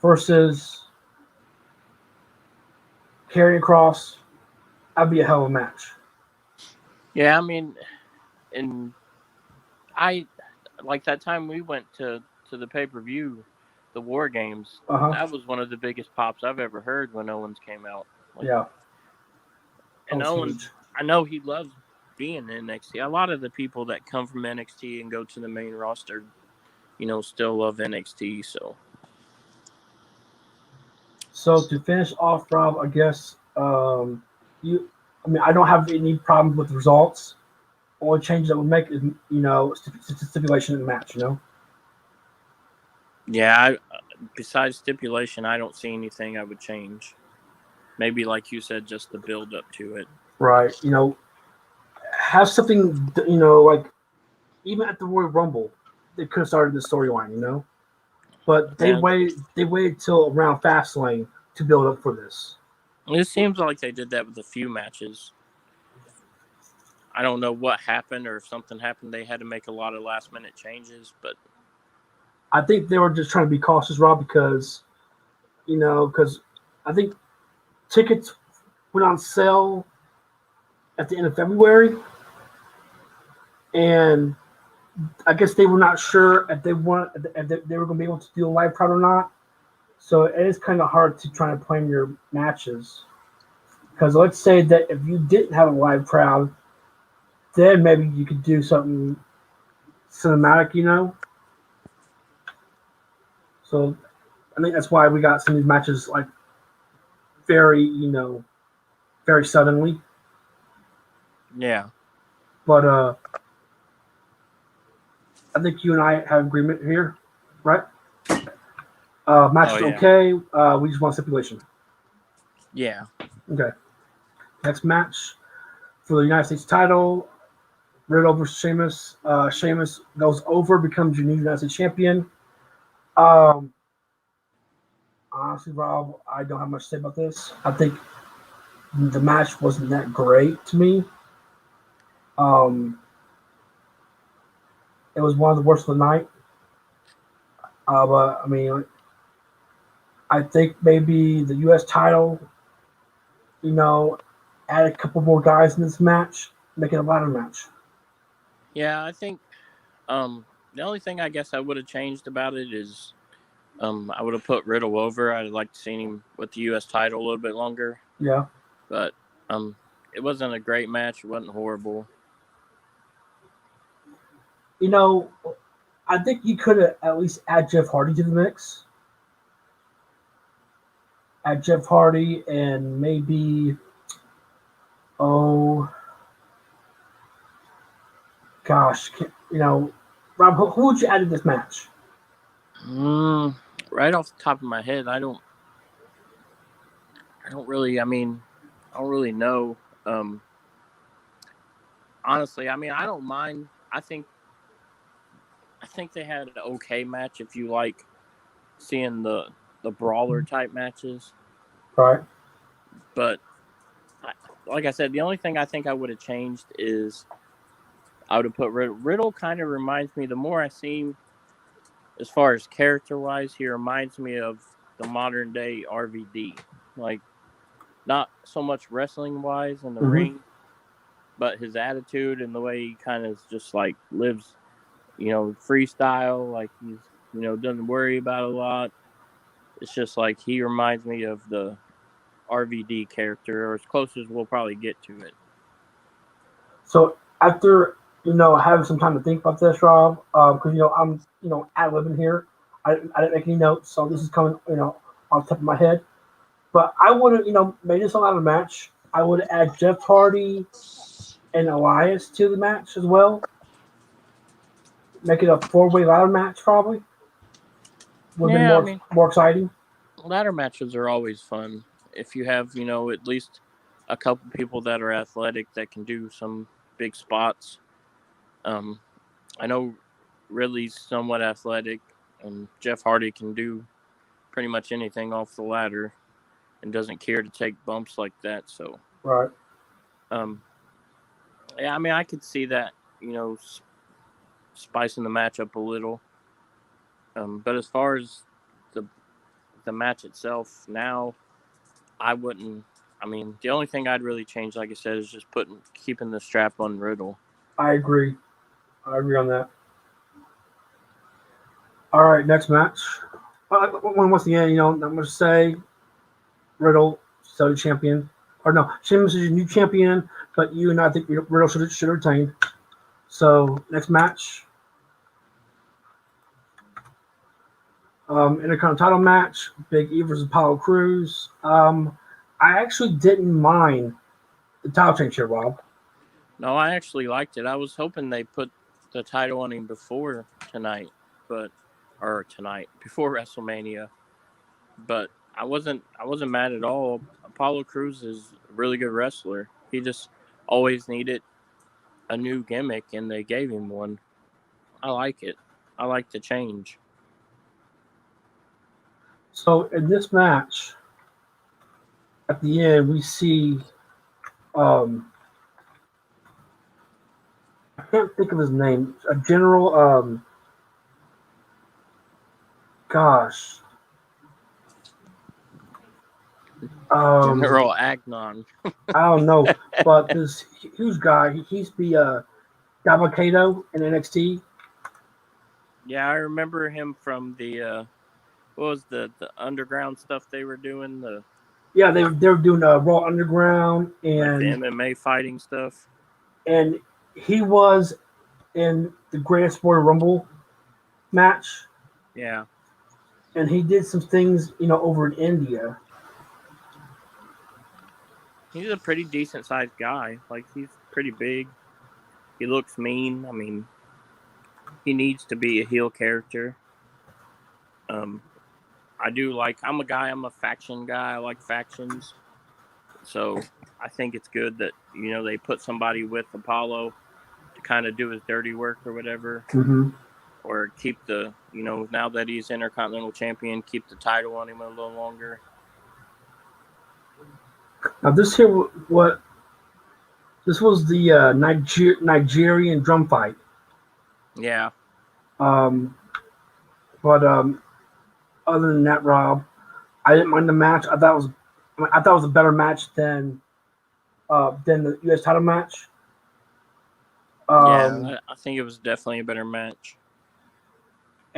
versus Karrion Kross, that'd be a hell of a match. Yeah, I mean, and I like that time we went to the pay-per-view, the War Games. That was one of the biggest pops I've ever heard when Owens came out. Yeah. And Owens, I know he loves being in NXT. A lot of the people that come from NXT and go to the main roster, still love NXT. So to finish off, Rob, I guess I don't have any problem with the results. Only change that would make is stipulation in the match. Yeah. Besides stipulation, I don't see anything I would change. Maybe, like you said, just the build up to it. Right. Have something. Like even at the Royal Rumble, they could have started the storyline. But they waited till around Fastlane to build up for this. It seems like they did that with a few matches. I don't know what happened or if something happened. They had to make a lot of last minute changes, but I think they were just trying to be cautious, Rob, because I think tickets went on sale at the end of February, and I guess they were not sure if they were going to be able to do a live crowd or not. So it is kind of hard to try to plan your matches. Because let's say that if you didn't have a live crowd, then maybe you could do something cinematic, So I think that's why we got some of these matches like very, very suddenly. Yeah. But I think you and I have agreement here, right? Match is okay. We just want stipulation. Yeah. Okay. Next match for the United States title, Riddle versus Sheamus. Sheamus goes over, becomes your new United States champion. Honestly, Rob, I don't have much to say about this. I think the match wasn't that great to me. It was one of the worst of the night. But I mean, I think maybe the U.S. title, add a couple more guys in this match, make it a ladder match. Yeah, I think the The only thing I guess I would have changed about it is I would have put Riddle over. I'd like to see him with the U.S. title a little bit longer. Yeah. But it wasn't a great match. It wasn't horrible. You know, I think you could have at least add Jeff Hardy to the mix. Add Jeff Hardy and maybe, oh, gosh, Rob, who would you add to this match? Right off the top of my head, I don't really. I don't really know. Honestly, I don't mind. I think they had an okay match if you like seeing the brawler type matches. Right. But like I said, the only thing I think I would have changed is I would have put Riddle. Riddle kind of reminds me, the more I see him, as far as character-wise, he reminds me of the modern-day RVD. Like, not so much wrestling-wise in the ring, but his attitude and the way he kind of just, like, lives, freestyle. Like, he's, doesn't worry about a lot. It's just like he reminds me of the RVD character, or as close as we'll probably get to it. So after having some time to think about this, Rob, because I'm ad-libbing here. I didn't make any notes, so this is coming off the top of my head. But I would have made this a lot of match. I would add Jeff Hardy and Elias to the match as well. Make it a 4-way ladder match, probably. Would have been more exciting. Ladder matches are always fun if you have at least a couple people that are athletic that can do some big spots. I know Ridley's somewhat athletic, and Jeff Hardy can do pretty much anything off the ladder and doesn't care to take bumps like that. So, right. Yeah, I could see that, spicing the match up a little. But as far as the match itself, now I wouldn't. The only thing I'd really change, like I said, is just keeping the strap on Riddle. I agree on that. All right, next match. Once again, not much to say. Riddle, still champion. Or no, Sheamus is your new champion, but you and I think Riddle should retain. So, next match. Intercontinental match. Big E versus Apollo Crews. I actually didn't mind the title change here, Rob. No, I actually liked it. I was hoping they put the title on him before WrestleMania. But I wasn't mad at all. Apollo Crews is a really good wrestler. He just always needed a new gimmick, and they gave him one. I like it. I like the change. So in this match, at the end, we see I can't think of his name. A general gosh. General Agnon. I don't know, but this huge guy, he's the Dabba-Kato in NXT. Yeah, I remember him from the what was the underground stuff they were doing? They were doing Raw Underground and like the MMA fighting stuff. And he was in the Greatest Royal Rumble match. Yeah. And he did some things, over in India. He's a pretty decent sized guy. Like, he's pretty big. He looks mean. He needs to be a heel character. I'm a faction guy. I like factions. So I think it's good that, they put somebody with Apollo to kind of do his dirty work or whatever. Mm-hmm. Or keep the, now that he's Intercontinental Champion, keep the title on him a little longer. Now this was the Nigerian drum fight. Yeah. But other than that, Rob, I didn't mind the match. I thought it was a better match than the U.S. title match. I think it was definitely a better match.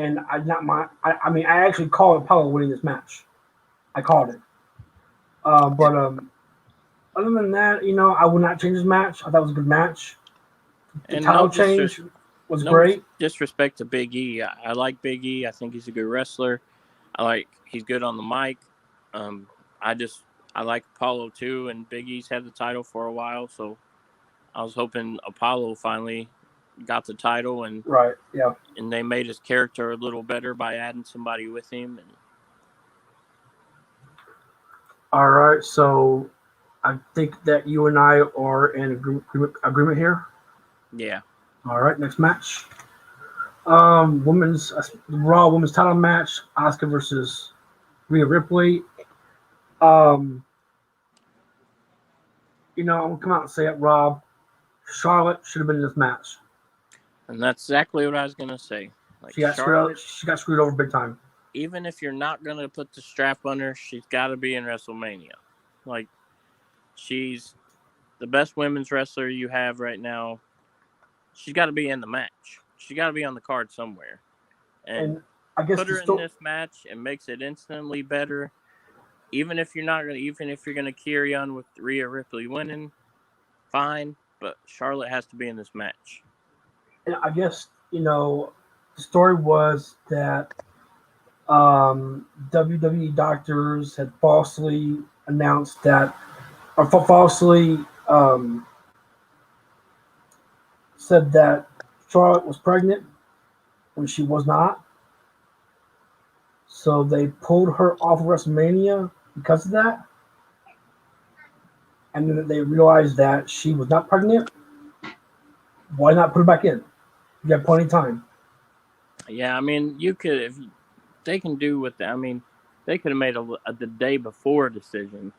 and I not my. I mean, I actually called Apollo winning this match. I called it. But other than that, I would not change this match. I thought it was a good match. The And title change was great. disrespect to Big E. I like Big E. I think he's a good wrestler. He's good on the mic. Um, I just I like Apollo too, and Big E's had the title for a while, so I was hoping Apollo finally got the title, and Right. Yeah. they made his character a little better by adding somebody with him. And All right. So I think that you and I are in agreement here. yeah, All right. Next match. Women's Raw Women's Title match: Asuka versus Rhea Ripley. Um, I'm gonna come out and say it, Rob. Charlotte should have been in this match. and that's exactly what I was gonna say. Like She got Charlotte, she got screwed over big time. even if you're not gonna put the strap on her, she's got to be in WrestleMania. Like she's the best women's wrestler you have right now. She's got to be in the match. She's got to be on the card somewhere. And I guess put her in this match and makes it instantly better. Even if you're gonna carry on with Rhea Ripley winning, fine. But Charlotte has to be in this match. And I guess the story was that WWE doctors had falsely announced that, or falsely said that Charlotte was pregnant when she was not. So they pulled her off of WrestleMania because of that. And then they realized that she was not pregnant. Why not put her back in? You have plenty of time. Yeah, I mean, you could if they can do with that. I mean, they could have made the day before decision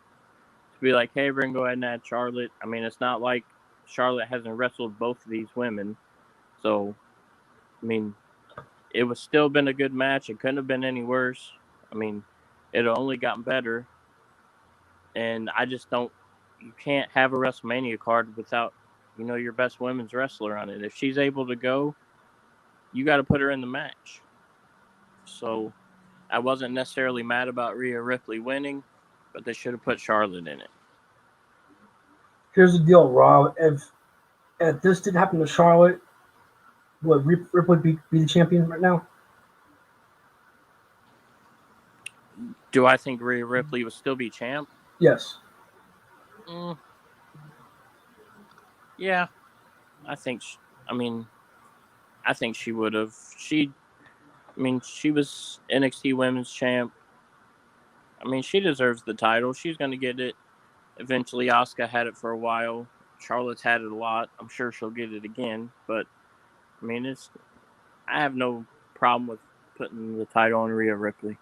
to be like, hey, we're gonna go ahead and add Charlotte. I mean, it's not like Charlotte hasn't wrestled both of these women, so I mean, it would still been a good match. It couldn't have been any worse. I mean, it only gotten better. And I just don't. You can't have a WrestleMania card without, your best women's wrestler on it. If she's able to go, you got to put her in the match. So I wasn't necessarily mad about Rhea Ripley winning, but they should have put Charlotte in it. Here's the deal, Rob. If this didn't happen to Charlotte, would Ripley be the champion right now? Do I think Rhea Ripley would still be champ? Yes. Yeah, I think. I think she would have. She was NXT Women's Champ. I mean, she deserves the title. She's going to get it. Eventually, Asuka had it for a while. Charlotte's had it a lot. I'm sure she'll get it again. But, I mean, I have no problem with putting the title on Rhea Ripley.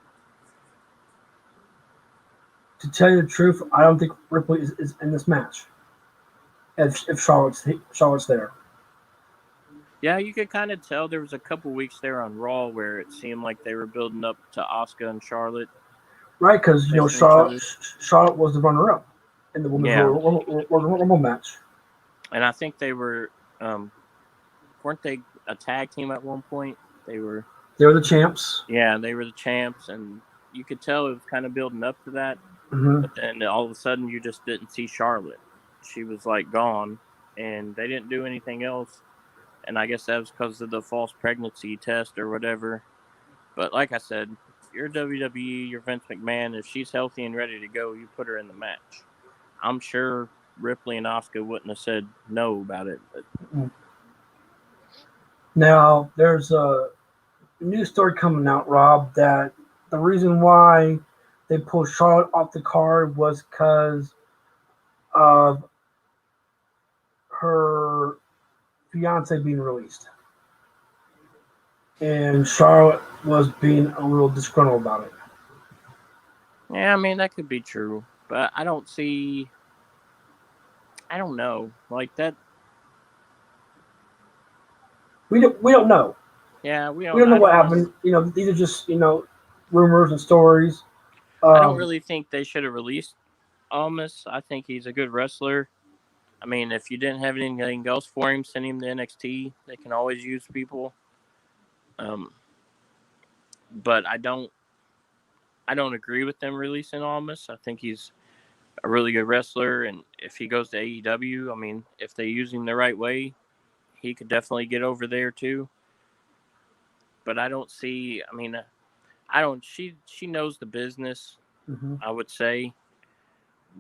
To tell you the truth, I don't think Ripley is in this match. If Charlotte's there. Yeah, you could kind of tell there was a couple weeks there on Raw where it seemed like they were building up to Asuka and Charlotte. Right, because Charlotte was the runner-up in the Women's Rumble match. And I think they were, weren't they a tag team at one point? They were the champs. Yeah, they were the champs, and you could tell it was kind of building up to that. Mm-hmm. But then all of a sudden, you just didn't see Charlotte. She was like gone, and they didn't do anything else. And I guess that was because of the false pregnancy test or whatever. But like I said, you're WWE, you're Vince McMahon. If she's healthy and ready to go, you put her in the match. I'm sure Ripley and Asuka wouldn't have said no about it. But now, there's a new story coming out, Rob, that the reason why they pulled Charlotte off the card was because of her fiance being released. And Charlotte was being a little disgruntled about it. Yeah, I mean, that could be true. But I don't know. Like that. We don't know. Yeah, we don't know what happened. These are just, rumors and stories. I don't really think they should have released Almas. I think he's a good wrestler. I mean, if you didn't have anything else for him, send him to NXT. They can always use people. but I don't agree with them releasing Almas. I think he's a really good wrestler, and if he goes to AEW, I mean, if they use him the right way, he could definitely get over there too. But I don't see. I mean, I don't. She knows the business. Mm-hmm. I would say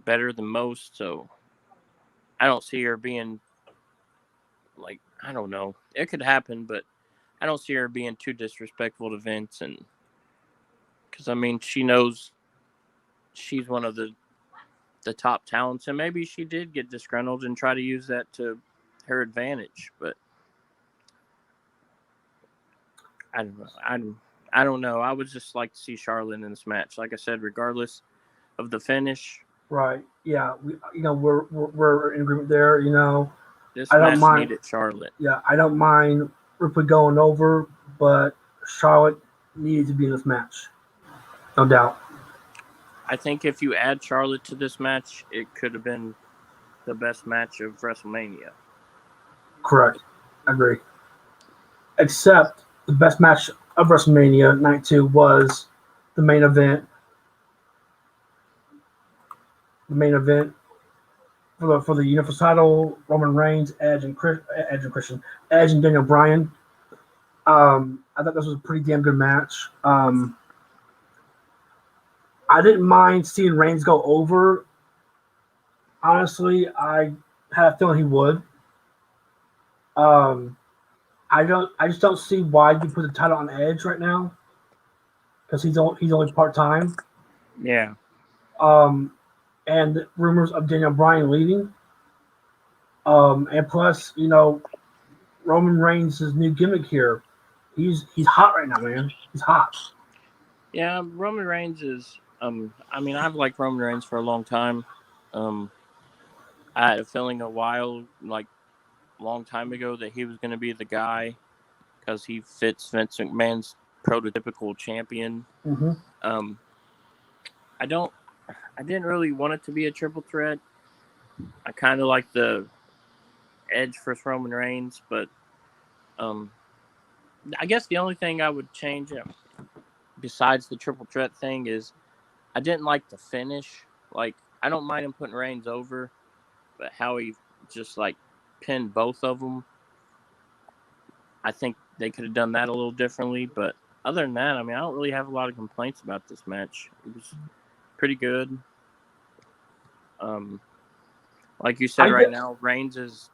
better than most. So I don't see her being like, I don't know. It could happen, but I don't see her being too disrespectful to Vince, and because I mean, she knows she's one of the top talents, and maybe she did get disgruntled and try to use that to her advantage. But I don't know. I don't know. I would just like to see Charlotte in this match. Like I said, regardless of the finish, Right. Yeah. We're in agreement there. this I don't match mind. needed Charlotte. Yeah, I don't mind Ripley going over, but Charlotte needed to be in this match, no doubt. I think if you add Charlotte to this match, it could have been the best match of WrestleMania. Correct. I agree. Except the best match of WrestleMania Night 2 was the main event. The main event for the Universal title, Roman Reigns, Edge and Daniel Bryan. I thought this was a pretty damn good match. I didn't mind seeing Reigns go over. Honestly, I had a feeling he would. Um, I just don't see why you put the title on Edge right now because he's only part time. Yeah. And rumors of Daniel Bryan leaving. And plus, Roman Reigns' new gimmick here. He's hot right now, man. He's hot. Yeah, Roman Reigns is. I mean, I've liked Roman Reigns for a long time. I had a feeling a long time ago, that he was going to be the guy because he fits Vince McMahon's prototypical champion. Mm-hmm. I didn't really want it to be a triple threat. I kind of like the Edge versus Roman Reigns, but I guess the only thing I would change besides the triple threat thing is I didn't like the finish. Like, I don't mind him putting Reigns over, but how he just pinned both of them, I think they could have done that a little differently. But other than that, I mean, I don't really have a lot of complaints about this match. It was pretty good. Like you said, right now, Reigns is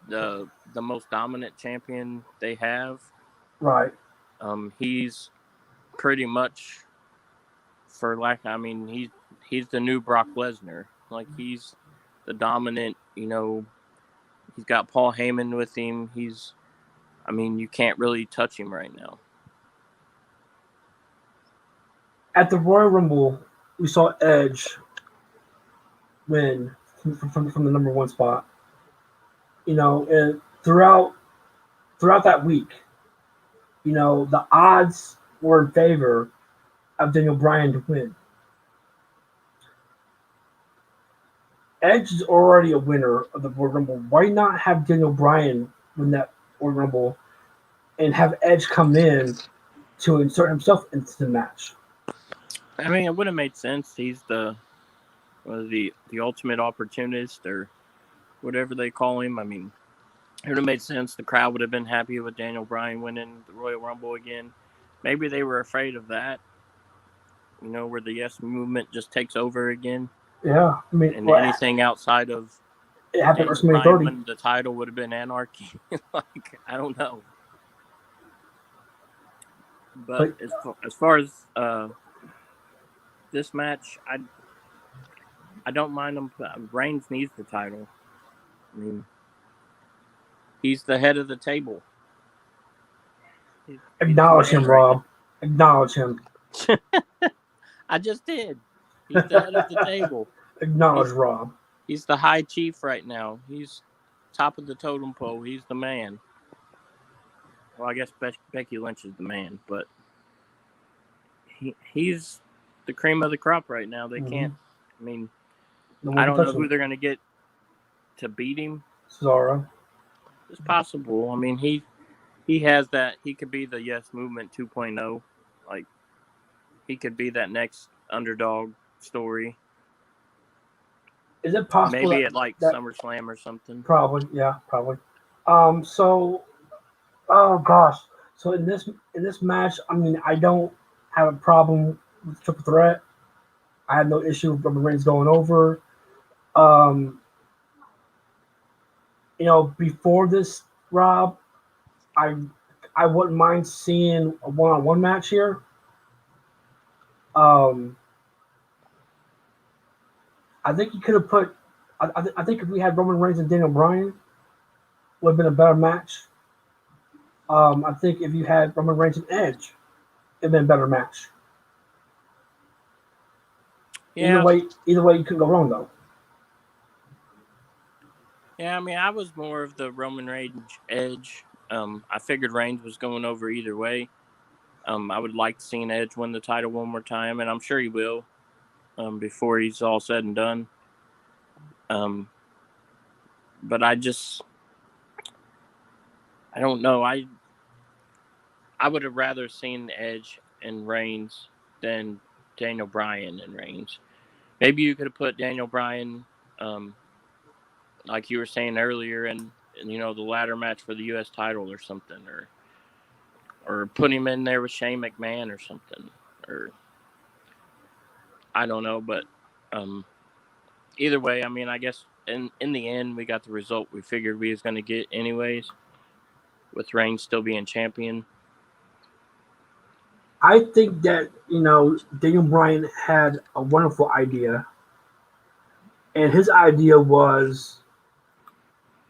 the most dominant champion they have. Right. He's pretty much, he's the new Brock Lesnar. Like, he's the dominant. He's got Paul Heyman with him. You can't really touch him right now. At the Royal Rumble, we saw Edge win from the number one spot. And throughout that week, the odds were in favor of Daniel Bryan to win. Edge is already a winner of the Royal Rumble. Why not have Daniel Bryan win that Royal Rumble and have Edge come in to insert himself into the match? I mean, it would have made sense. He's the ultimate opportunist, or whatever they call him. I mean, it would have made sense. The crowd would have been happy with Daniel Bryan winning the Royal Rumble again. Maybe they were afraid of that, where the Yes Movement just takes over again. Yeah, I mean, and anything outside of it happened at WrestleMania 30. When the title would have been anarchy. I don't know. But as far as this match, I don't mind him. Reigns needs the title. I mean, he's the head of the table. Acknowledge him, Rob. Acknowledge him. I just did. He's the head of the table. Acknowledge Rob. He's the high chief right now. He's top of the totem pole. He's the man. Well, I guess Becky Lynch is the man, but he's the cream of the crop right now. They can't. I mean, I don't know who they're going to get to beat him. Cesaro. It's possible. I mean, he has that. He could be the Yes Movement 2.0. he could be that next underdog story. Is it possible Maybe at like that SummerSlam or something. probably, yeah, probably. So, oh gosh, so in this match, I mean, I don't have a problem with triple threat. I have no issue with Roman Reigns going over. Um, before this, Rob, I I wouldn't mind seeing a one-on-one match here. Um, I think he could have put. I think if we had Roman Reigns and Daniel Bryan, would have been a better match. I think if you had Roman Reigns and Edge, it'd been a better match. Yeah, Either way, you couldn't go wrong though. yeah. I mean, I was more of the Roman Reigns Edge. I figured Reigns was going over either way. I would like to see Edge win the title one more time, and I'm sure he will. Before he's all said and done. But I don't know. I would have rather seen Edge and Reigns than Daniel Bryan and Reigns. Maybe you could have put Daniel Bryan, like you were saying earlier, in the ladder match for the U.S. title or something, or put him in there with Shane McMahon or something, or I don't know. But either way, I mean, I guess in the end, we got the result we figured we was going to get anyways, with Reigns still being champion. I think that Daniel Bryan had a wonderful idea, and his idea was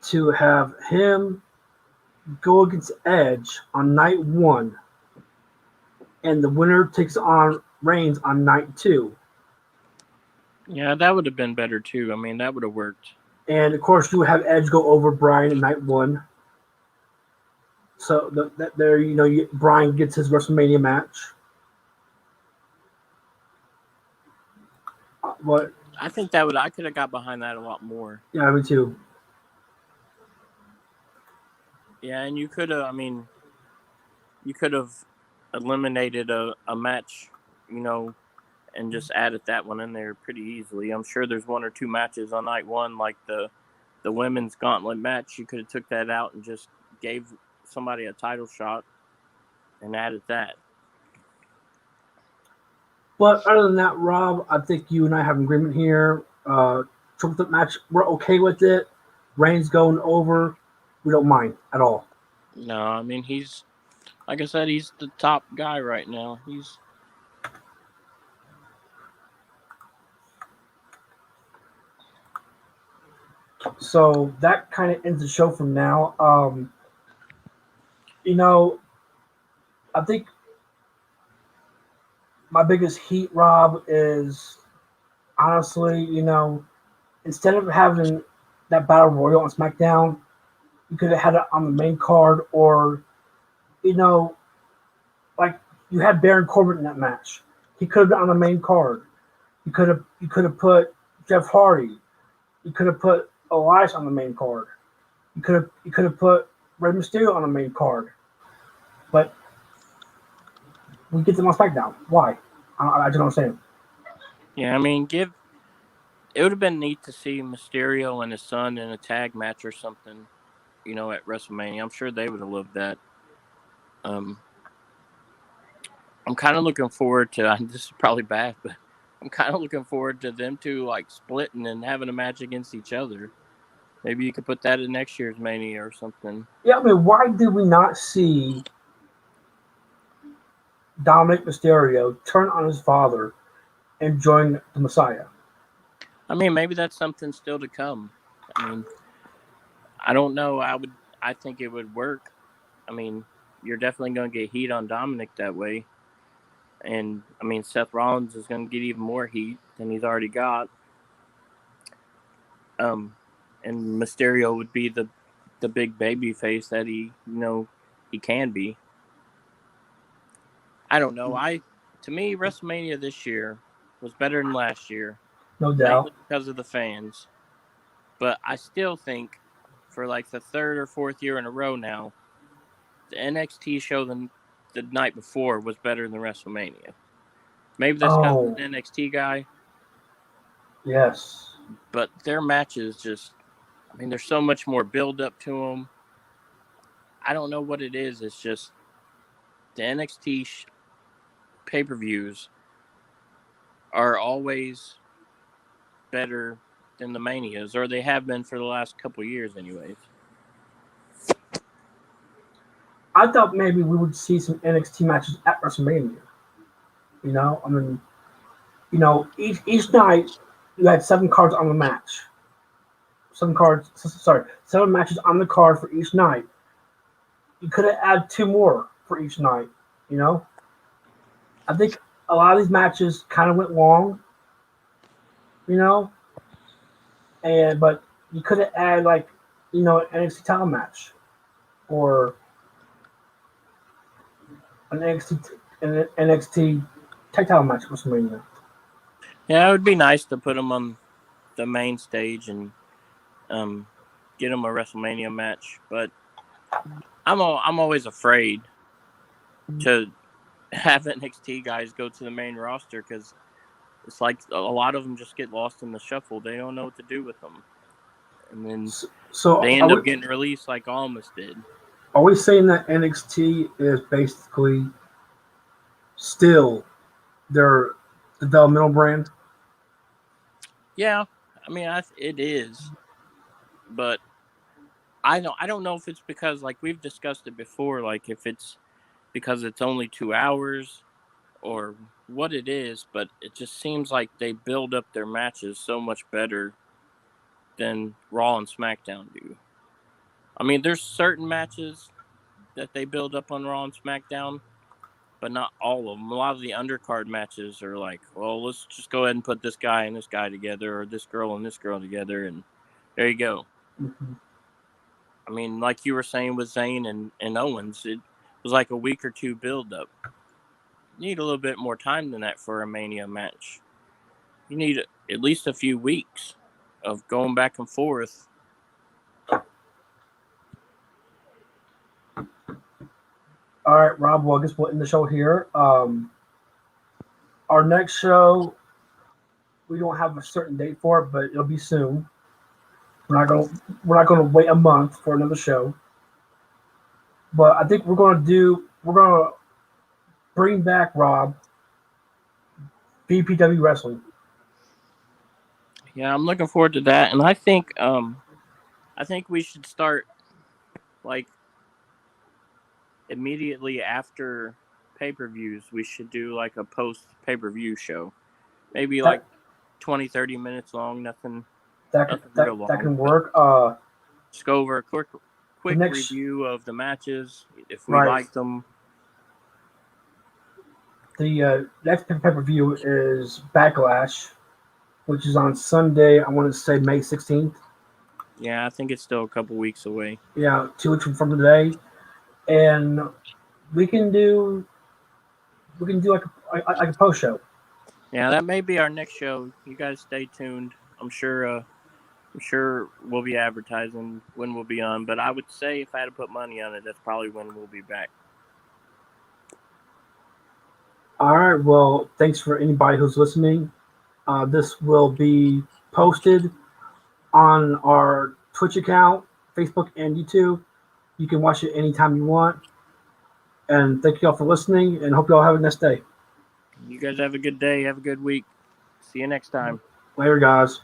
to have him go against Edge on night one, and the winner takes on Reigns on night two. Yeah, that would have been better too. I mean, that would have worked. And of course, you would have Edge go over Bryan in night one. So that there, Bryan gets his WrestleMania match. But I think I could have got behind that a lot more. yeah, me too. Yeah, and you could have. I mean, you could have eliminated a match, and just added that one in there pretty easily. I'm sure there's one or two matches on night one, like the women's gauntlet match. You could have took that out and just gave somebody a title shot and added that. But other than that, Rob, I think you and I have an agreement here. Triple threat match, we're okay with it. Reigns going over, we don't mind at all. No, I mean, he's, like I said, he's the top guy right now. So that kind of ends the show from now. I think my biggest heat, Rob, is honestly, instead of having that battle royal on SmackDown, you could have had it on the main card, or like you had Baron Corbin in that match. He could have been on the main card. You could have put Jeff Hardy. You could have put Elias on the main card. You could have put Rey Mysterio on the main card. But we get them on SmackDown. Why? I don't understand. Yeah, I mean, it would have been neat to see Mysterio and his son in a tag match or something, at WrestleMania. I'm sure they would have loved that. I'm kind of looking forward to. This is probably bad, but I'm kind of looking forward to them two like splitting and having a match against each other. Maybe you could put that in next year's Mania or something. Yeah, I mean, why did we not see Dominic Mysterio turn on his father and join the Messiah? I mean, maybe that's something still to come. I mean, I don't know. I think it would work. I mean, you're definitely going to get heat on Dominic that way. And, I mean, Seth Rollins is going to get even more heat than he's already got. And Mysterio would be the big baby face that he can be. I don't know. To me, WrestleMania this year was better than last year. No doubt. Mainly because of the fans. But I still think for like the third or fourth year in a row now, the NXT show the night before was better than WrestleMania. Maybe that's because he's an NXT guy. Yes. But their matches just, I mean, there's so much more build up to them. I don't know what it is. It's just the NXT pay-per-views are always better than the Manias, or they have been for the last couple years anyways. I thought maybe we would see some NXT matches at WrestleMania. You know, I mean, you know, each night you had 7 cards on the match. 7 matches on the card for each night. You could have added 2 more for each night. You know, I think a lot of these matches kind of went long. You know, but you could have added like, you know, an NXT title match or an NXT tag title match at WrestleMania. Yeah, it would be nice to put them on the main stage and get them a WrestleMania match, but I'm always afraid to have NXT guys go to the main roster because it's like a lot of them just get lost in the shuffle. They don't know what to do with them, and then So they end up getting released like Almas did. Are we saying that NXT is basically still their developmental brand? Yeah, I mean, it is, but I don't know if it's because, like we've discussed it before, like if it's because it's only 2 hours or what it is, but it just seems like they build up their matches so much better than Raw and SmackDown do. I mean, there's certain matches that they build up on Raw and SmackDown, but not all of them. A lot of the undercard matches are like, well, let's just go ahead and put this guy and this guy together, or this girl and this girl together, and there you go. Mm-hmm. I mean, like you were saying with Zayn and Owens, it was like a week or 2 build up. You need a little bit more time than that for a Mania match. You need at least a few weeks of going back and forth. All right, Rob. Well, I guess we'll end the show here. Our next show, we don't have a certain date for it, but it'll be soon. We're not gonna wait a month for another show. But I think we're gonna bring back, Rob, BPW Wrestling. Yeah, I'm looking forward to that, and I think we should start like immediately after pay-per-views. We should do like a post pay-per-view show, maybe like 20-30 minutes long. Nothing real long. That can work. Just go over a quick review of the matches if we like them. The next pay-per-view is Backlash, which is on Sunday. I want to say May 16th. Yeah, I think it's still a couple weeks away. Yeah, 2 weeks from today, and we can do like a post show. Yeah, that may be our next show. You guys stay tuned. I'm sure we'll be advertising when we'll be on, but I would say if I had to put money on it, that's probably when we'll be back. All right. Well, thanks for anybody who's listening. This will be posted on our Twitch account, Facebook, and YouTube. You can watch it anytime you want. And thank you all for listening, and hope you all have a nice day. You guys have a good day. Have a good week. See you next time. Later, guys.